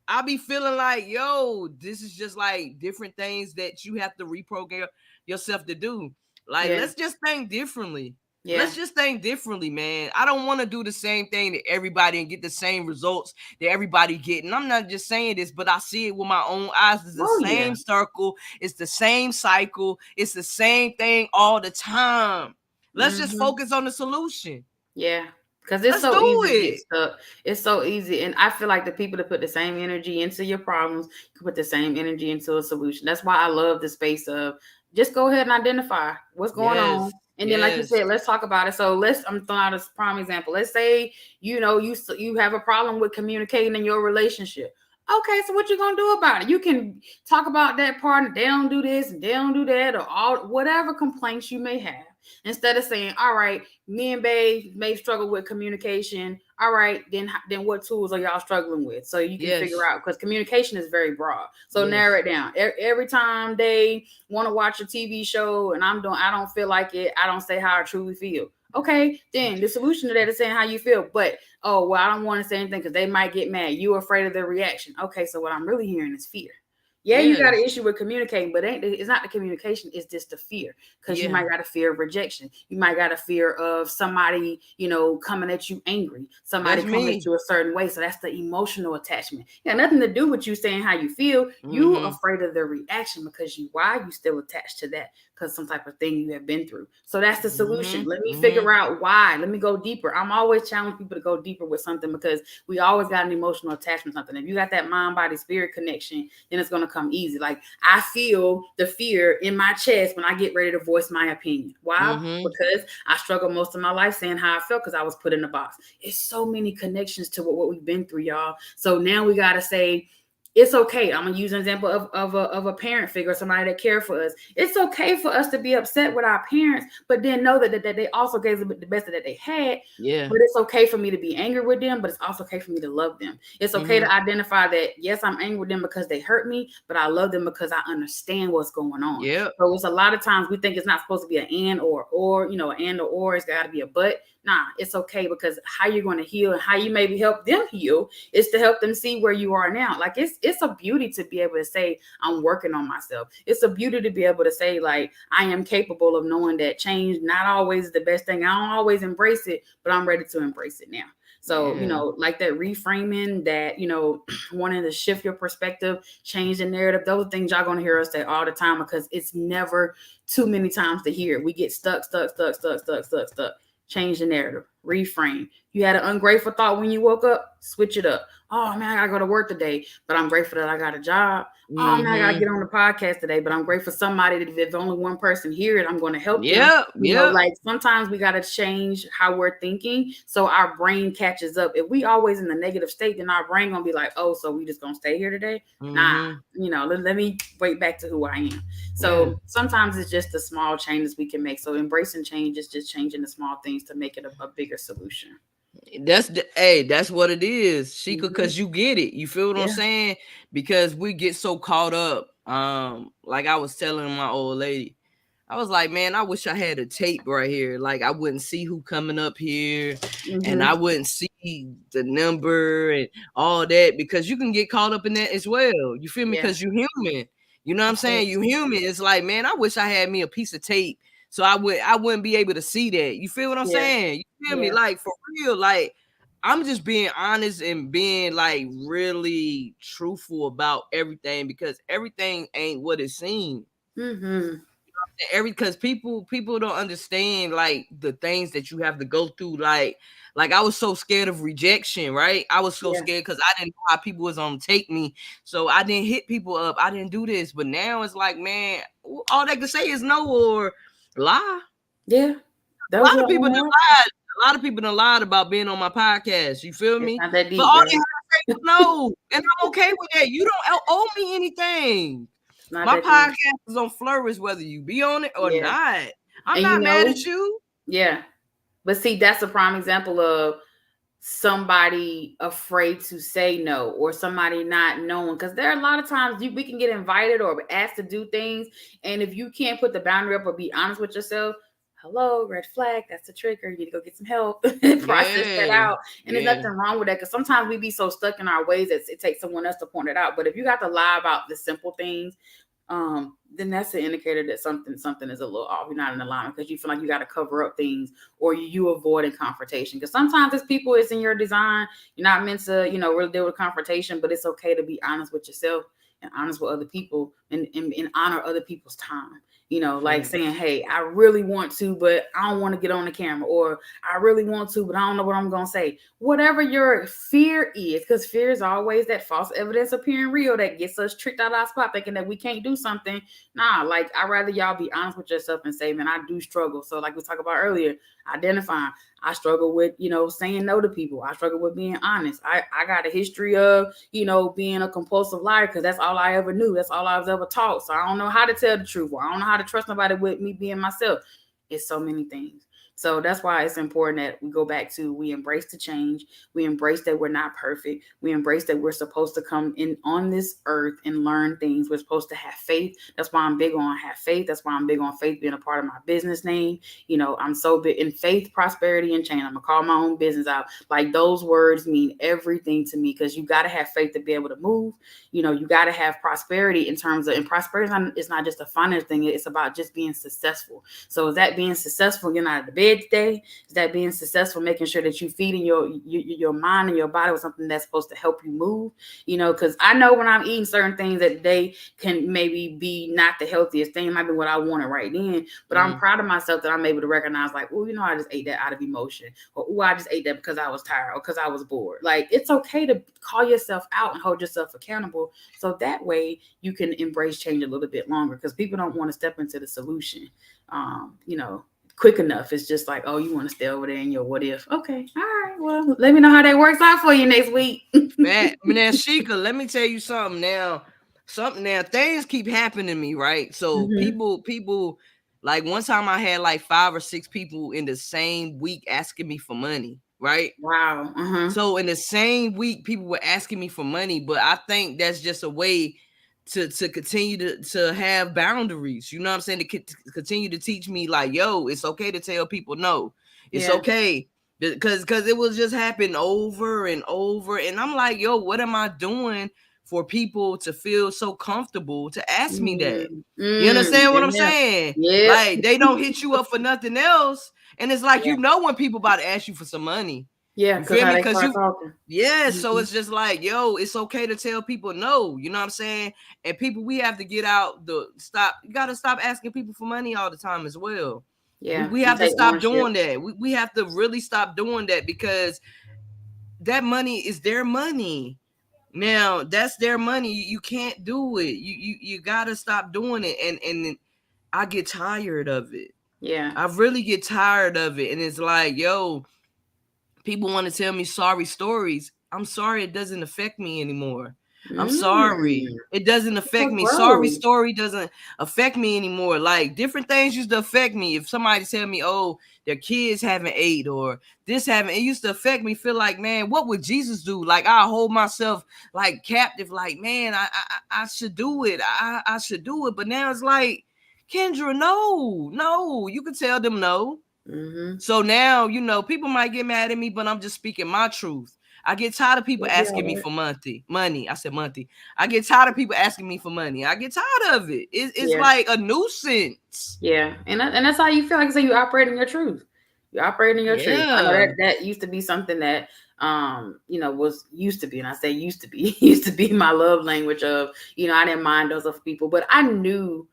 S1: I be feeling like, yo, this is just like different things that you have to reprogram yourself to do. Like, let's just think differently. Yeah. Let's just think differently, man. I don't want to do the same thing to everybody and get the same results that everybody getting. I'm not just saying this, but I see it with my own eyes. It's the same circle. It's the same cycle. It's the same thing all the time. Let's just focus on the solution.
S2: Yeah. Because it's so easy to get stuck. It's so easy. And I feel like the people that put the same energy into your problems can put the same energy into a solution. That's why I love the space of just go ahead and identify what's going on. And then, like you
S1: Yes.
S2: said, let's talk about it. So I'm throwing out a prime example. Let's say, you have a problem with communicating in your relationship. Okay, so what you gonna do about it? You can talk about that part. They don't do this and they don't do that, or all whatever complaints you may have. Instead of saying, all right, me and Babe may struggle with communication. All right, then what tools are y'all struggling with? So you can figure
S1: Yes.
S2: out, because communication is very broad. So narrow
S1: Yes.
S2: it down. Every time they want to watch a TV show and I don't feel like it, I don't say how I truly feel. Okay, then the solution to that is saying how you feel. But oh well, I don't want to say anything because they might get mad. You're afraid of their reaction. Okay, so what I'm really hearing is fear. Yeah, you got an
S1: Yes.
S2: issue with communicating, but it's not the communication, it's just the fear. Because you
S1: Yeah.
S2: might got a fear of rejection. You might got a fear of somebody, coming at you angry, somebody
S1: That's
S2: coming at
S1: me.
S2: you a certain way. So that's the emotional attachment. It got nothing to do with you saying how you feel. You
S1: Mm-hmm.
S2: afraid of the reaction because why you still attached to that? Because some type of thing you have been through. So that's the solution.
S1: Mm-hmm.
S2: Let me
S1: Mm-hmm.
S2: figure out why. Let me go deeper. I'm always challenge people to go deeper with something because we always got an emotional attachment to something. If you got that mind, body, spirit connection, then it's gonna come easy. Like I feel the fear in my chest when I get ready to voice my opinion. Why?
S1: Mm-hmm.
S2: Because I struggled most of my life saying how I felt because I was put in a box. It's so many connections to what we've been through, y'all. So now we gotta say, it's okay. I'm gonna use an example of a parent figure, somebody that cared for us. It's okay for us to be upset with our parents, but then know that they also gave the best that they had.
S1: Yeah.
S2: But it's okay for me to be angry with them, but it's also okay for me to love them. It's okay
S1: Mm-hmm.
S2: to identify that, yes, I'm angry with them because they hurt me, but I love them because I understand what's going on.
S1: Yep.
S2: So it's a lot of times we think it's not supposed to be an and or, an and or, it's got to be a but. Nah, it's okay because how you're going to heal and how you maybe help them heal is to help them see where you are now. Like it's a beauty to be able to say, I'm working on myself. It's a beauty to be able to say, like, I am capable of knowing that change not always is the best thing. I don't always embrace it, but I'm ready to embrace it now. So,
S1: Yeah.
S2: like that reframing, that, wanting to shift your perspective, change the narrative, those are things y'all going to hear us say all the time because it's never too many times to hear it. We get stuck. Change the narrative, reframe. You had an ungrateful thought when you woke up, switch it up. Oh man, I gotta go to work today, but I'm grateful that I got a job. Oh man, I gotta
S1: Mm-hmm.
S2: get on the podcast today, but I'm grateful somebody that if only one person hear it, I'm going to help them.
S1: Yep. Yep.
S2: Like sometimes we gotta change how we're thinking so our brain catches up. If we always in the negative state, then our brain gonna be like, oh, so we just gonna stay here today? Nah,
S1: Mm-hmm.
S2: let me wait back to who I am.
S1: Yeah.
S2: So sometimes it's just the small changes we can make. So embracing change is just changing the small things to make it a bigger solution.
S1: That's what it is, Sheeka,
S2: Mm-hmm.
S1: because you get it. You feel what I'm
S2: Yeah.
S1: saying? Because we get so caught up. Like I was telling my old lady, I was like, man, I wish I had a tape right here. Like I wouldn't see who coming up here and
S2: Mm-hmm.
S1: I wouldn't see the number and all that because you can get caught up in that as well. You feel me?
S2: Yeah.
S1: Because you human. You know what I'm
S2: Of
S1: saying?
S2: course.
S1: You human. It's like, man, I wish I had me a piece of tape so I wouldn't be able to see that. You feel what I'm
S2: Yeah.
S1: saying? You feel me?
S2: Yeah.
S1: Like for real, like I'm just being honest and being like really truthful about everything because everything ain't what it seems.
S2: Mm-hmm.
S1: Because people don't understand like the things that you have to go through. Like I was so scared of rejection, right? I was so
S2: Yeah.
S1: scared because I didn't know how people was gonna take me. So I didn't hit people up. I didn't do this. But now it's like, man, all they can say is no or lie.
S2: Yeah.
S1: A
S2: Those
S1: lot
S2: are
S1: of people
S2: all
S1: done
S2: right.
S1: lied. A lot of people done lied about being on my podcast. You feel
S2: It's
S1: me?
S2: not that
S1: But
S2: deep,
S1: all
S2: baby.
S1: they had to say was no, and I'm okay with that. You don't owe me anything.
S2: It's not
S1: My
S2: that deep.
S1: podcast is on Flourish, whether you be on it or
S2: Yeah.
S1: not. I'm
S2: And
S1: not mad at you.
S2: yeah. But see, that's a prime example of somebody afraid to say no or somebody not knowing, because there are a lot of times we can get invited or asked to do things, and if you can't put the boundary up or be honest with yourself, hello, red flag, that's a trigger, you need to go get some help and process that
S1: Yeah,
S2: out. And there's
S1: yeah,
S2: nothing wrong with that, because sometimes we be so stuck in our ways that it takes someone else to point it out. But if you got to lie about the simple things, then that's an indicator that something is a little off. You're not in alignment because you feel like you got to cover up things, or you avoiding confrontation. Because sometimes it's people, it's in your design. You're not meant to, really deal with confrontation, but it's okay to be honest with yourself and honest with other people and honor other people's time. Like saying, hey, I really want to, but I don't want to get on the camera, or I really want to, but I don't know what I'm going to say. Whatever your fear is, because fear is always that false evidence appearing real that gets us tricked out of our spot thinking that we can't do something. Nah, like, I'd rather y'all be honest with yourself and say, man, I do struggle. So like we talked about earlier, identifying, I struggle with, saying no to people. I struggle with being honest. I got a history of, being a compulsive liar because that's all I ever knew. That's all I was ever taught. So I don't know how to tell the truth. Or I don't know how to trust nobody with me being myself. It's so many things. So that's why it's important that we go back to, we embrace the change. We embrace that we're not perfect. We embrace that we're supposed to come in on this earth and learn things. We're supposed to have faith. That's why I'm big on have faith. That's why I'm big on faith being a part of my business name. I'm so big in faith, prosperity, and change. I'm going to call my own business out. Like, those words mean everything to me, because you got to have faith to be able to move. You got to have prosperity in terms of, and prosperity is not just a finance thing. It's about just being successful. So is that being successful, getting out of the bed today? Is that being successful, making sure that you feeding your mind and your body with something that's supposed to help you move? Because I know when I'm eating certain things that they can maybe be not the healthiest thing, might be what I wanted right then, but I'm proud of myself that I'm able to recognize, like, oh, I just ate that out of emotion, or oh, I just ate that because I was tired, or because I was bored. Like, it's okay to call yourself out and hold yourself accountable, so that way you can embrace change a little bit longer, because people don't want to step into the solution quick enough. It's just like, oh, you want to stay over there in your what if. Okay, all right, well, let me know how that works out for you next week.
S1: Man, Sheeka, let me tell you something now. Things keep happening to me, right? So people, like, one time I had like 5 or 6 people in the same week asking me for money, right?
S2: Wow.
S1: So in the same week, people were asking me for money, but I think that's just a way to continue to have boundaries. You know what I'm saying? To continue to teach me, like, yo, it's okay to tell people no. It's okay. Because it was just happening over and over. And I'm like, yo, what am I doing for people to feel so comfortable to ask me that? You understand what I'm saying?
S2: Yeah.
S1: Like, they don't hit you up for nothing else. And it's like, when people about to ask you for some money.
S2: Yeah,
S1: you feel me?
S2: Because
S1: talking. So it's just like, yo, it's okay to tell people no. You know what I'm saying? And people, we have to get out you got to stop asking people for money all the time as well.
S2: Yeah,
S1: we have to stop doing that. We have to really stop doing that, because that money is their money. Now, that's their money. You can't do it. You got to stop doing it. And I get tired of it.
S2: Yeah.
S1: I really get tired of it. And it's like, yo, people want to tell me sorry stories. I'm sorry, it doesn't affect me anymore. I'm sorry, it doesn't affect me. Sorry story doesn't affect me anymore. Like, different things used to affect me. If somebody tell me, oh, their kids haven't ate, or this haven't, it used to affect me. Feel like, man, what would Jesus do? Like, I hold myself like captive. Like, man, I should do it. I should do it. But now it's like, Kendra, no, you can tell them no. So now, people might get mad at me, but I'm just speaking my truth. I get tired of people asking me for money. I said money. I get tired of people asking me for money. I get tired of it. It's like a nuisance.
S2: Yeah, and that's how you feel. Like I say, you operate in your truth. You operate in your truth. I know that used to be something that was used to be, and I say used to be my love language of, I didn't mind those other people, but I knew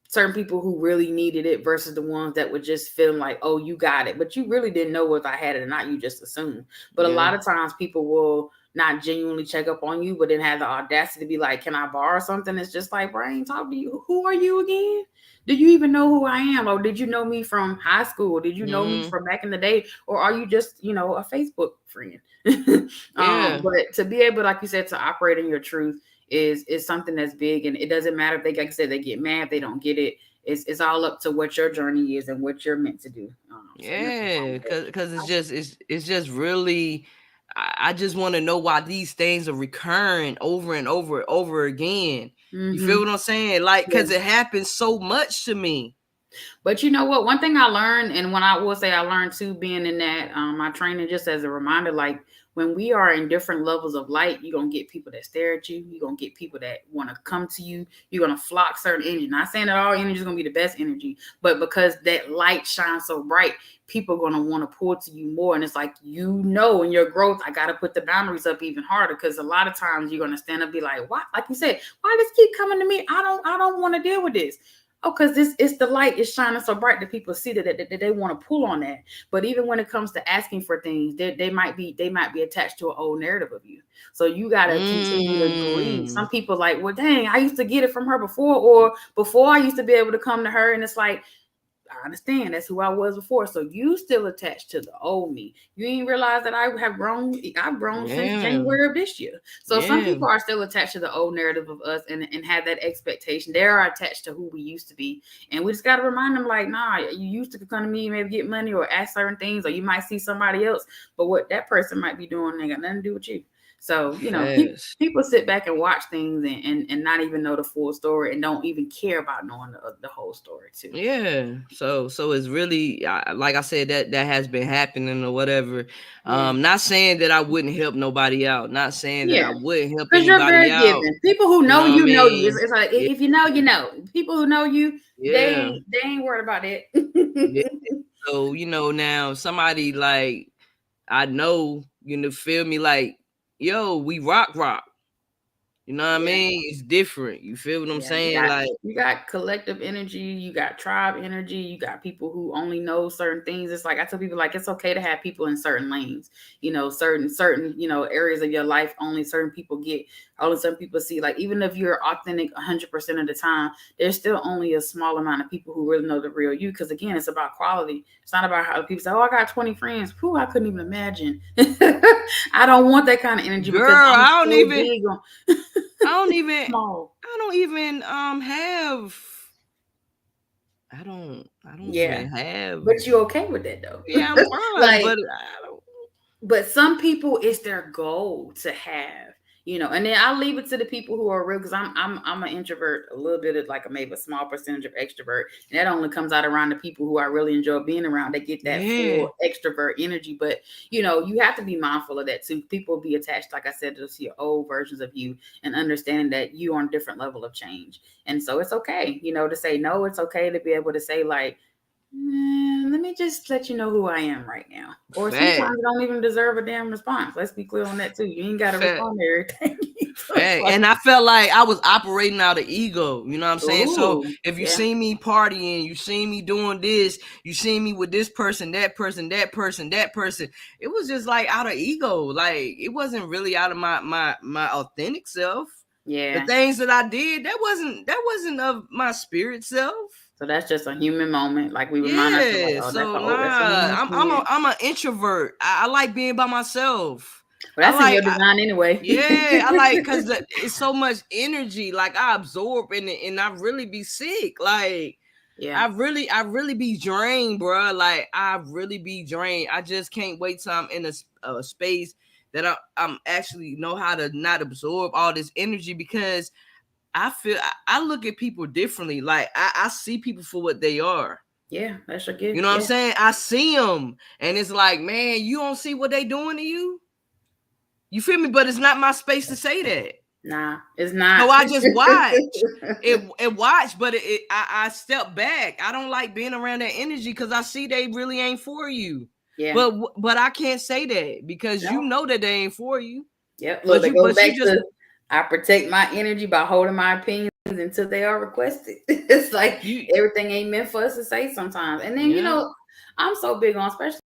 S2: certain people who really needed it versus the ones that were just feeling like, oh, you got it, but you really didn't know whether I had it or not. You just assumed. But a lot of times people will not genuinely check up on you, but then have the audacity to be like, can I borrow something? It's just like, Brian, talk to you. Who are you again? Do you even know who I am? Or did you know me from high school? Did you know me from back in the day? Or are you just, a Facebook friend? But to be able, like you said, to operate in your truth is something that's big, and it doesn't matter if they, like I said, they get mad, if they don't get it. It's all up to what your journey is and what you're meant to do.
S1: Because it's just really, I just want to know why these things are recurring over and over again. You feel what I'm saying? Like, because it happens so much to me.
S2: But you know what? One thing I learned, and when I will say I learned too, being in that my training, just as a reminder, like, when we are in different levels of light, you're gonna get people that stare at you, you're gonna get people that want to come to you, you're gonna flock certain energy. Not saying that all energy is gonna be the best energy, but because that light shines so bright, people are gonna want to pull to you more. And it's like, in your growth, I gotta put the boundaries up even harder, because a lot of times you're gonna stand up and be like, why, like you said, why does keep coming to me? I don't want to deal with this. Oh, because this is the light is shining so bright that people see that they want to pull on that. But even when it comes to asking for things, they might be attached to an old narrative of you. So you gotta continue to grieve. Some people like, well, dang, I used to get it from her before, or before I used to be able to come to her, and it's like, I understand that's who I was before. So you still attached to the old me. You ain't realize that I have grown. I've grown since January of this year. So some people are still attached to the old narrative of us and have that expectation. They are attached to who we used to be. And we just got to remind them, like, nah, you used to come to me, maybe get money or ask certain things, or you might see somebody else. But what that person might be doing ain't got nothing to do with you. So, people sit back and watch things and not even know the full story, and don't even care about knowing the whole story too.
S1: Yeah. So it's really, like I said, that has been happening or whatever. Not saying that I wouldn't help nobody out. Not saying that I wouldn't help
S2: because you're
S1: anybody
S2: very
S1: out.
S2: giving. People who know
S1: You know what I
S2: know you.
S1: mean?
S2: It's like,
S1: Yeah.
S2: if you know, you know. People who know you,
S1: Yeah.
S2: they ain't worried about it.
S1: Yeah. So, now somebody like I know, feel me, like, yo, we rock. You know what I mean? It's different. You feel what I'm saying? Like,
S2: You got collective energy, you got tribe energy, you got people who only know certain things. It's like I tell people, like, it's okay to have people in certain lanes. Certain areas of your life, only certain people get. Only certain people see. Like, even if you're authentic 100% of the time, there's still only a small amount of people who really know the real you. Because again, it's about quality. It's not about how people say, "Oh, I got 20 friends." Whew, I couldn't even imagine. I don't want that kind of energy,
S1: girl,
S2: because I'm
S1: I don't
S2: so
S1: even
S2: big on. Small.
S1: I don't even have I don't even have.
S2: But you okay with that though?
S1: Yeah, I'm fine,
S2: Like,
S1: but I don't.
S2: but some people, it's their goal to have, and then I'll leave it to the people who are real, because I'm an introvert, a little bit of, like, maybe a small percentage of extrovert, and that only comes out around the people who I really enjoy being around. They get that full extrovert energy. But you have to be mindful of that too. People be attached, like I said, to your old versions of you, and understanding that you're on a different level of change. And so it's okay, to say no. It's okay to be able to say, like, let me just let you know who I am right now. Or
S1: Fact.
S2: sometimes you don't even deserve a damn response. Let's be clear on that too. You ain't got to
S1: Fact.
S2: respond to everything.
S1: Fact. And I felt like I was operating out of ego. You know what I'm saying? So if you see me partying, you see me doing this, you see me with this person, that person, it was just like out of ego. Like, it wasn't really out of my authentic self.
S2: Yeah.
S1: The things that I did, that wasn't of my spirit self.
S2: So that's just a human moment. Like, we remind ourselves, like, oh,
S1: So
S2: that's a human.
S1: I'm an introvert. I like being by myself.
S2: Well, that's in your design anyway.
S1: I like, because it's so much energy. Like, I absorb and I really be sick. Like, I really be drained, bro. Like, I really be drained. I just can't wait till I'm in a space that I'm actually know how to not absorb all this energy, because I feel I look at people differently. Like, I see people for what they are.
S2: Yeah, that's a gift.
S1: You know what I'm saying? I see them, and it's like, man, you don't see what they doing to you. You feel me? But it's not my space to say that.
S2: Nah, it's not.
S1: So I just watch and watch, but I step back. I don't like being around that energy, because I see they really ain't for you.
S2: Yeah.
S1: But I can't say that, because you know that they ain't for you.
S2: Yep. Look, it goes back to, I protect my energy by holding my opinions until they are requested. It's like everything ain't meant for us to say sometimes. And then, I'm so big on, especially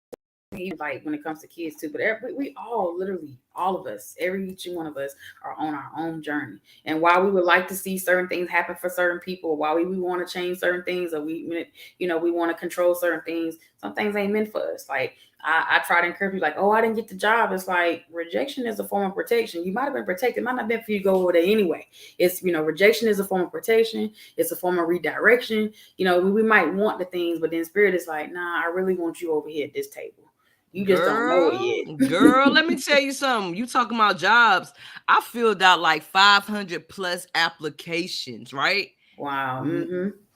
S2: like when it comes to kids too, but we all, literally all of us, each one of us, are on our own journey. And while we would like to see certain things happen for certain people, while we want to change certain things, or we want to control certain things, some things ain't meant for us. Like, I try to encourage you, like, oh, I didn't get the job. It's like, rejection is a form of protection. You might have been protected. It might not have been for you to go over there anyway. It's, rejection is a form of protection. It's a form of redirection. We might want the things, but then spirit is like, nah, I really want you over here at this table. You just don't know it yet.
S1: Girl, let me tell you something. You talking about jobs. I filled out like 500 plus applications, right?
S2: Wow.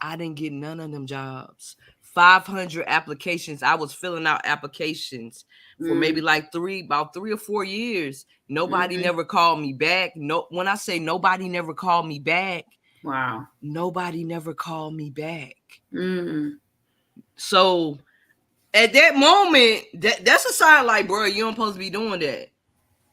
S1: I didn't get none of them jobs. 500 applications. I was filling out applications. for maybe like about 3 or 4 years. Nobody never called me back. No, when I say nobody never called me back,
S2: wow.
S1: nobody never called me back.
S2: Mm.
S1: So at that moment, that's a sign like, bro, you don't supposed to be doing that.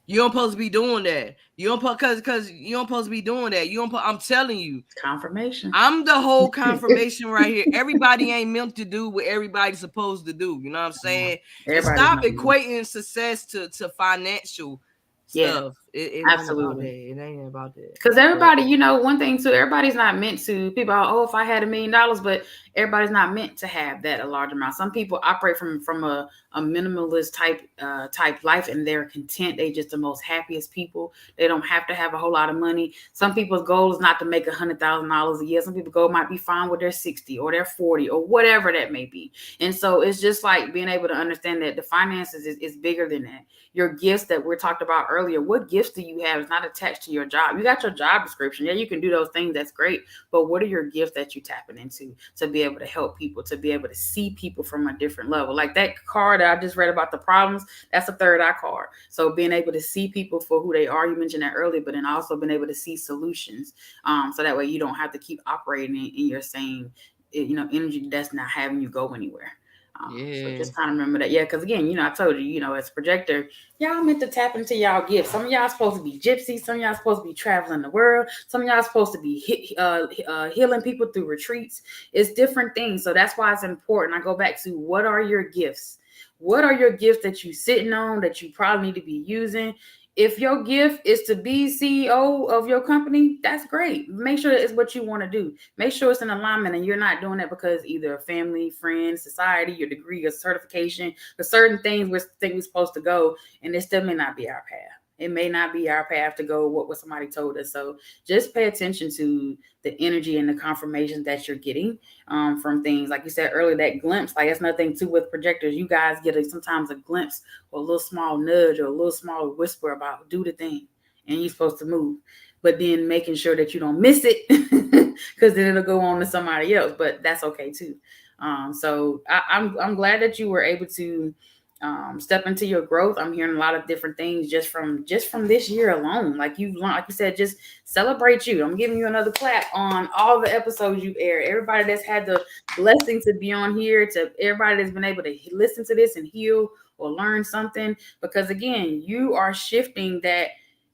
S1: You don't supposed to be doing that. You don't because you don't supposed to be doing that. You don't. I'm telling you,
S2: Confirmation.
S1: I'm the whole confirmation right here. Everybody ain't meant to do what everybody's supposed to do. You know what I'm saying? And
S2: Everybody's
S1: stop
S2: not meant.
S1: equating success to financial
S2: Yeah,
S1: stuff. It ain't about that.
S2: absolutely.
S1: It ain't about that.
S2: Because
S1: But
S2: everybody, one thing too, everybody's not meant to. People are, oh, if I had $1 million, but everybody's not meant to have that a large amount. Some people operate from a minimalist type life, and they're content. They just the most happiest people. They don't have to have a whole lot of money. Some people's goal is not to make $100,000 a year. Some people's goal might be fine with their 60 or their 40 or whatever that may be. And so it's just like being able to understand that the finances is bigger than that. Your gifts that we talked about earlier, what gifts do you have is not attached to your job. You got your job description. Yeah, you can do those things. That's great. But what are your gifts that you're tapping into to be able to help people, to be able to see people from a different level? Like that card that I just read about the problems, that's a third eye card. So being able to see people for who they are, you mentioned that earlier, but then also being able to see solutions. So that way you don't have to keep operating in your same, energy that's not having you go anywhere. So
S1: yeah.
S2: just kind of remember that. Yeah, because again, I told you, as a projector, y'all meant to tap into y'all gifts. Some of y'all supposed to be gypsies. Some of y'all supposed to be traveling the world. Some of y'all supposed to be healing people through retreats. It's different things. So that's why it's important. I go back to, what are your gifts? What are your gifts that you sitting on that you probably need to be using? If your gift is to be CEO of your company, that's great. Make sure it's what you want to do. Make sure it's in alignment, and you're not doing that because either family, friends, society, your degree, or certification, or certain things we think we're supposed to go, and it still may not be our path. It may not be our path to go what somebody told us. So just pay attention to the energy and the confirmations that you're getting from things. Like you said earlier, that glimpse, like that's nothing too with projectors. You guys get sometimes a glimpse or a little small nudge or a little small whisper about do the thing and you're supposed to move. But then making sure that you don't miss it because then it'll go on to somebody else. But that's okay too. So I'm glad that you were able to step into your growth. I'm hearing a lot of different things just from this year alone. Like you've learned, like you said, just celebrate you. I'm giving you another clap on all the episodes you've aired. Everybody that's had the blessing to be on here, to everybody that's been able to listen to this and heal or learn something. Because again, you are shifting that.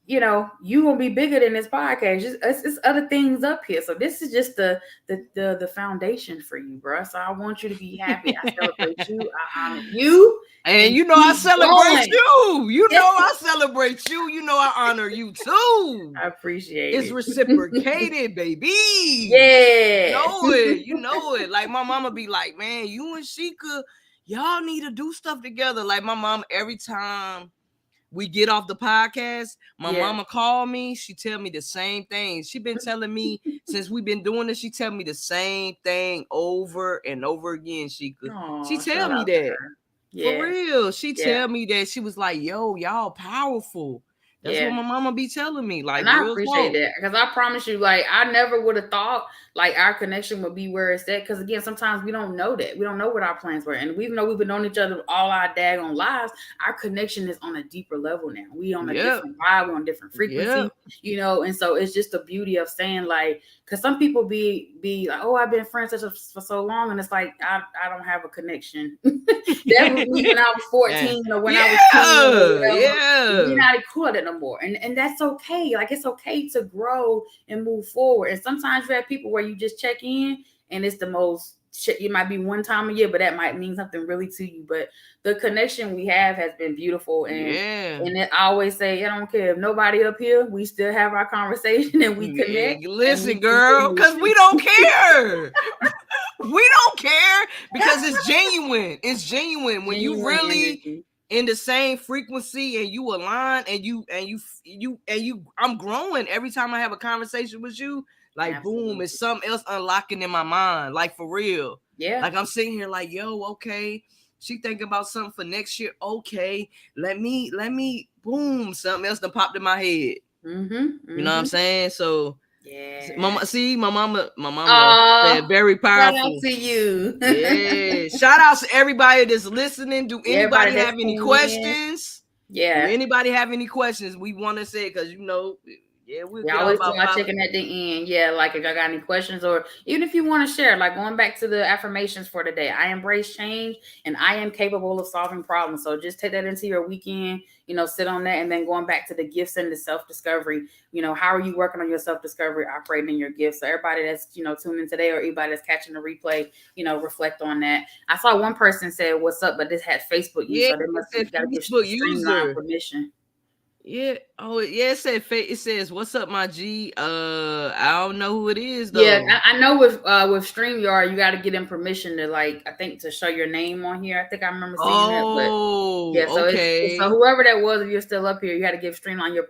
S2: You gonna be bigger than this podcast. It's other things up here. So this is just the foundation for you, bro. So I want you to be happy. I celebrate you. I honor you.
S1: And I celebrate you. I celebrate you. I honor you too.
S2: I appreciate
S1: it's
S2: it.
S1: reciprocated, baby.
S2: Yeah.
S1: You know it. Like my mama be like, man, you and Sheeka, y'all need to do stuff together. Like my mom, every time we get off the podcast, my mama call me. She tell me the same thing. She been telling me since we've been doing this. She tell me the same thing over and over again. She tell me that. For real. She tell me that. She was like, yo, y'all powerful. That's what my mama be telling me. Like,
S2: and I appreciate that, because I promise you, like, I never would have thought like our connection would be where it's at. Because again, sometimes we don't know that. We don't know what our plans were, and even though we've been knowing each other all our daggone lives, our connection is on a deeper level now. We on a different vibe, we're on a different frequency, and so it's just the beauty of saying, like, because some people be like, oh, I've been friends for so long, and it's like I don't have a connection. That was me when I was 14 or when I was 10. We're not cool at it no more, and that's okay. Like, it's okay to grow and move forward. And sometimes you have people where you just check in, and it's the most. It might be one time a year, but that might mean something really to you. But the connection we have has been beautiful, and I always say, I don't care if nobody up here, we still have our conversation and we connect.
S1: Listen, girl, because we don't care. We don't care because it's genuine. It's genuine when you really in the same frequency and you align and you I'm growing every time I have a conversation with you. Like, absolutely. Boom, it's something else unlocking in my mind. Like, for real. Yeah. Like, I'm sitting here like, yo, okay. She thinking about something for next year. Okay. Let me, boom, something else that popped in my head. You know what I'm saying? So
S2: Yeah.
S1: My mama said very
S2: Shout out
S1: powerful.
S2: to you.
S1: Yeah. Shout out to everybody that's listening. Do
S2: Everybody
S1: anybody
S2: that's
S1: have any
S2: tuned in.
S1: questions?
S2: Yeah.
S1: Do anybody have any questions? We want to say, because we'll
S2: We
S1: get all
S2: always do
S1: about
S2: our
S1: positive.
S2: checking at the end. Yeah, like if y'all got any questions, or even if you want to share, like going back to the affirmations for today. I embrace change and I am capable of solving problems. So just take that into your weekend, sit on that, and then going back to the gifts and the self-discovery. How are you working on your self-discovery, operating in your gifts? So everybody that's, tuned in today, or anybody that's catching the replay, reflect on that. I saw one person said, "What's up?" But this had Facebook use,
S1: Yeah,
S2: so they must
S1: it said
S2: got to give
S1: Facebook
S2: Streamline
S1: user.
S2: permission.
S1: Yeah. Oh, yeah. It says, "What's up, my G?" I don't know who it is though.
S2: Yeah, I know with StreamYard, you got to get them permission to, like, I think, to show your name on here. I think I remember seeing that. But yeah, so
S1: okay.
S2: so whoever that was, if you're still up here, you got to give Streamline your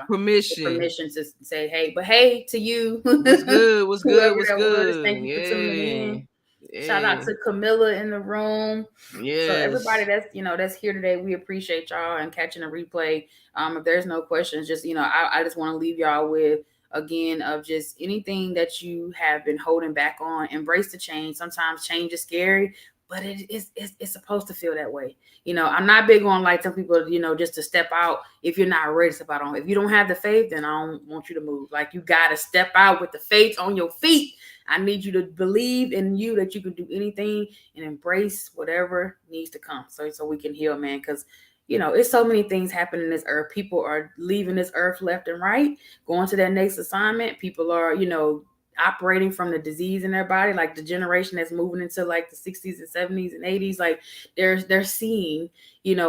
S1: Permission.
S2: permission to say hey. But hey to you,
S1: What's good? What's good?
S2: whoever
S1: What's
S2: that was.
S1: good?
S2: Thank you for tuning in.
S1: Yeah.
S2: Shout out to Camilla in the room.
S1: Yes.
S2: So everybody that's here today, we appreciate y'all and catching a replay. If there's no questions, just I just want to leave y'all with, again, of just anything that you have been holding back on. Embrace the change. Sometimes change is scary, but it's supposed to feel that way. I'm not big on, like, some people, just to step out if you're not ready to step out on. If you don't have the faith, then I don't want you to move. Like, you got to step out with the faith on your feet. I need you to believe in you that you can do anything and embrace whatever needs to come. So we can heal, man. Because, it's so many things happening in this earth. People are leaving this earth left and right, going to their next assignment. People are, operating from the disease in their body, like the generation that's moving into, like, the 60s and 70s and 80s. Like, they're seeing,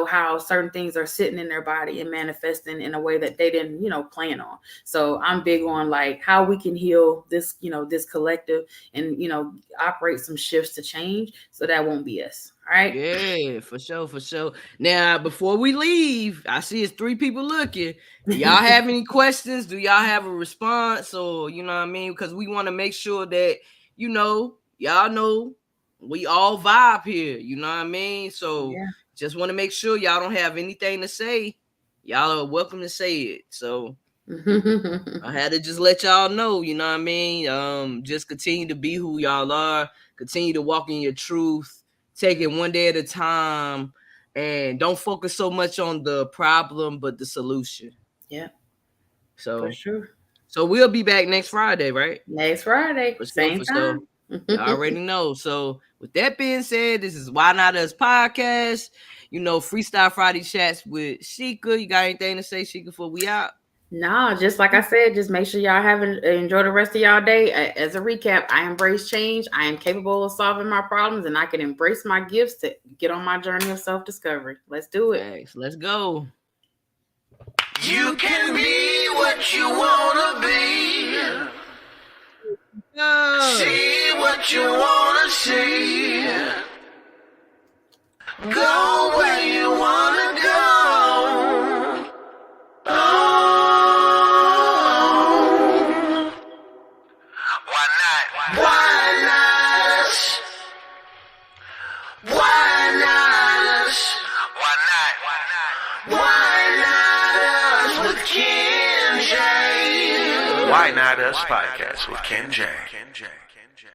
S2: how certain things are sitting in their body and manifesting in a way that they didn't, plan on. So I'm big on, like, how we can heal this, this collective, and, operate some shifts to change, so that won't be us. All right.
S1: Yeah, for sure. Now, before we leave, I see it's 3 people looking. Do y'all have any questions? Do y'all have a response? Or, you know what I mean? Because we want to make sure that, y'all know we all vibe here. You know what I mean? So just want to make sure y'all don't have anything to say. Y'all are welcome to say it. So I had to just let y'all know, you know what I mean? Just continue to be who y'all are. Continue to walk in your truth. Take it one day at a time, and don't focus so much on the problem, but the solution.
S2: Yeah.
S1: So
S2: for sure.
S1: So we'll be back next Friday, right?
S2: Next Friday, same time.
S1: You already know. So with that being said, this is Why Not Us podcast. Freestyle Friday chats with Sheeka. You got anything to say, Sheeka, before we out?
S2: Nah, just like I said, just make sure y'all enjoy the rest of y'all day. As a recap, I embrace change. I am capable of solving my problems, and I can embrace my gifts to get on my journey of self-discovery. Let's do it.
S1: Thanks. Let's go.
S3: You can be what you wanna be. See what you wanna see. Go where you wanna go. Why Not Us podcast with Ken J.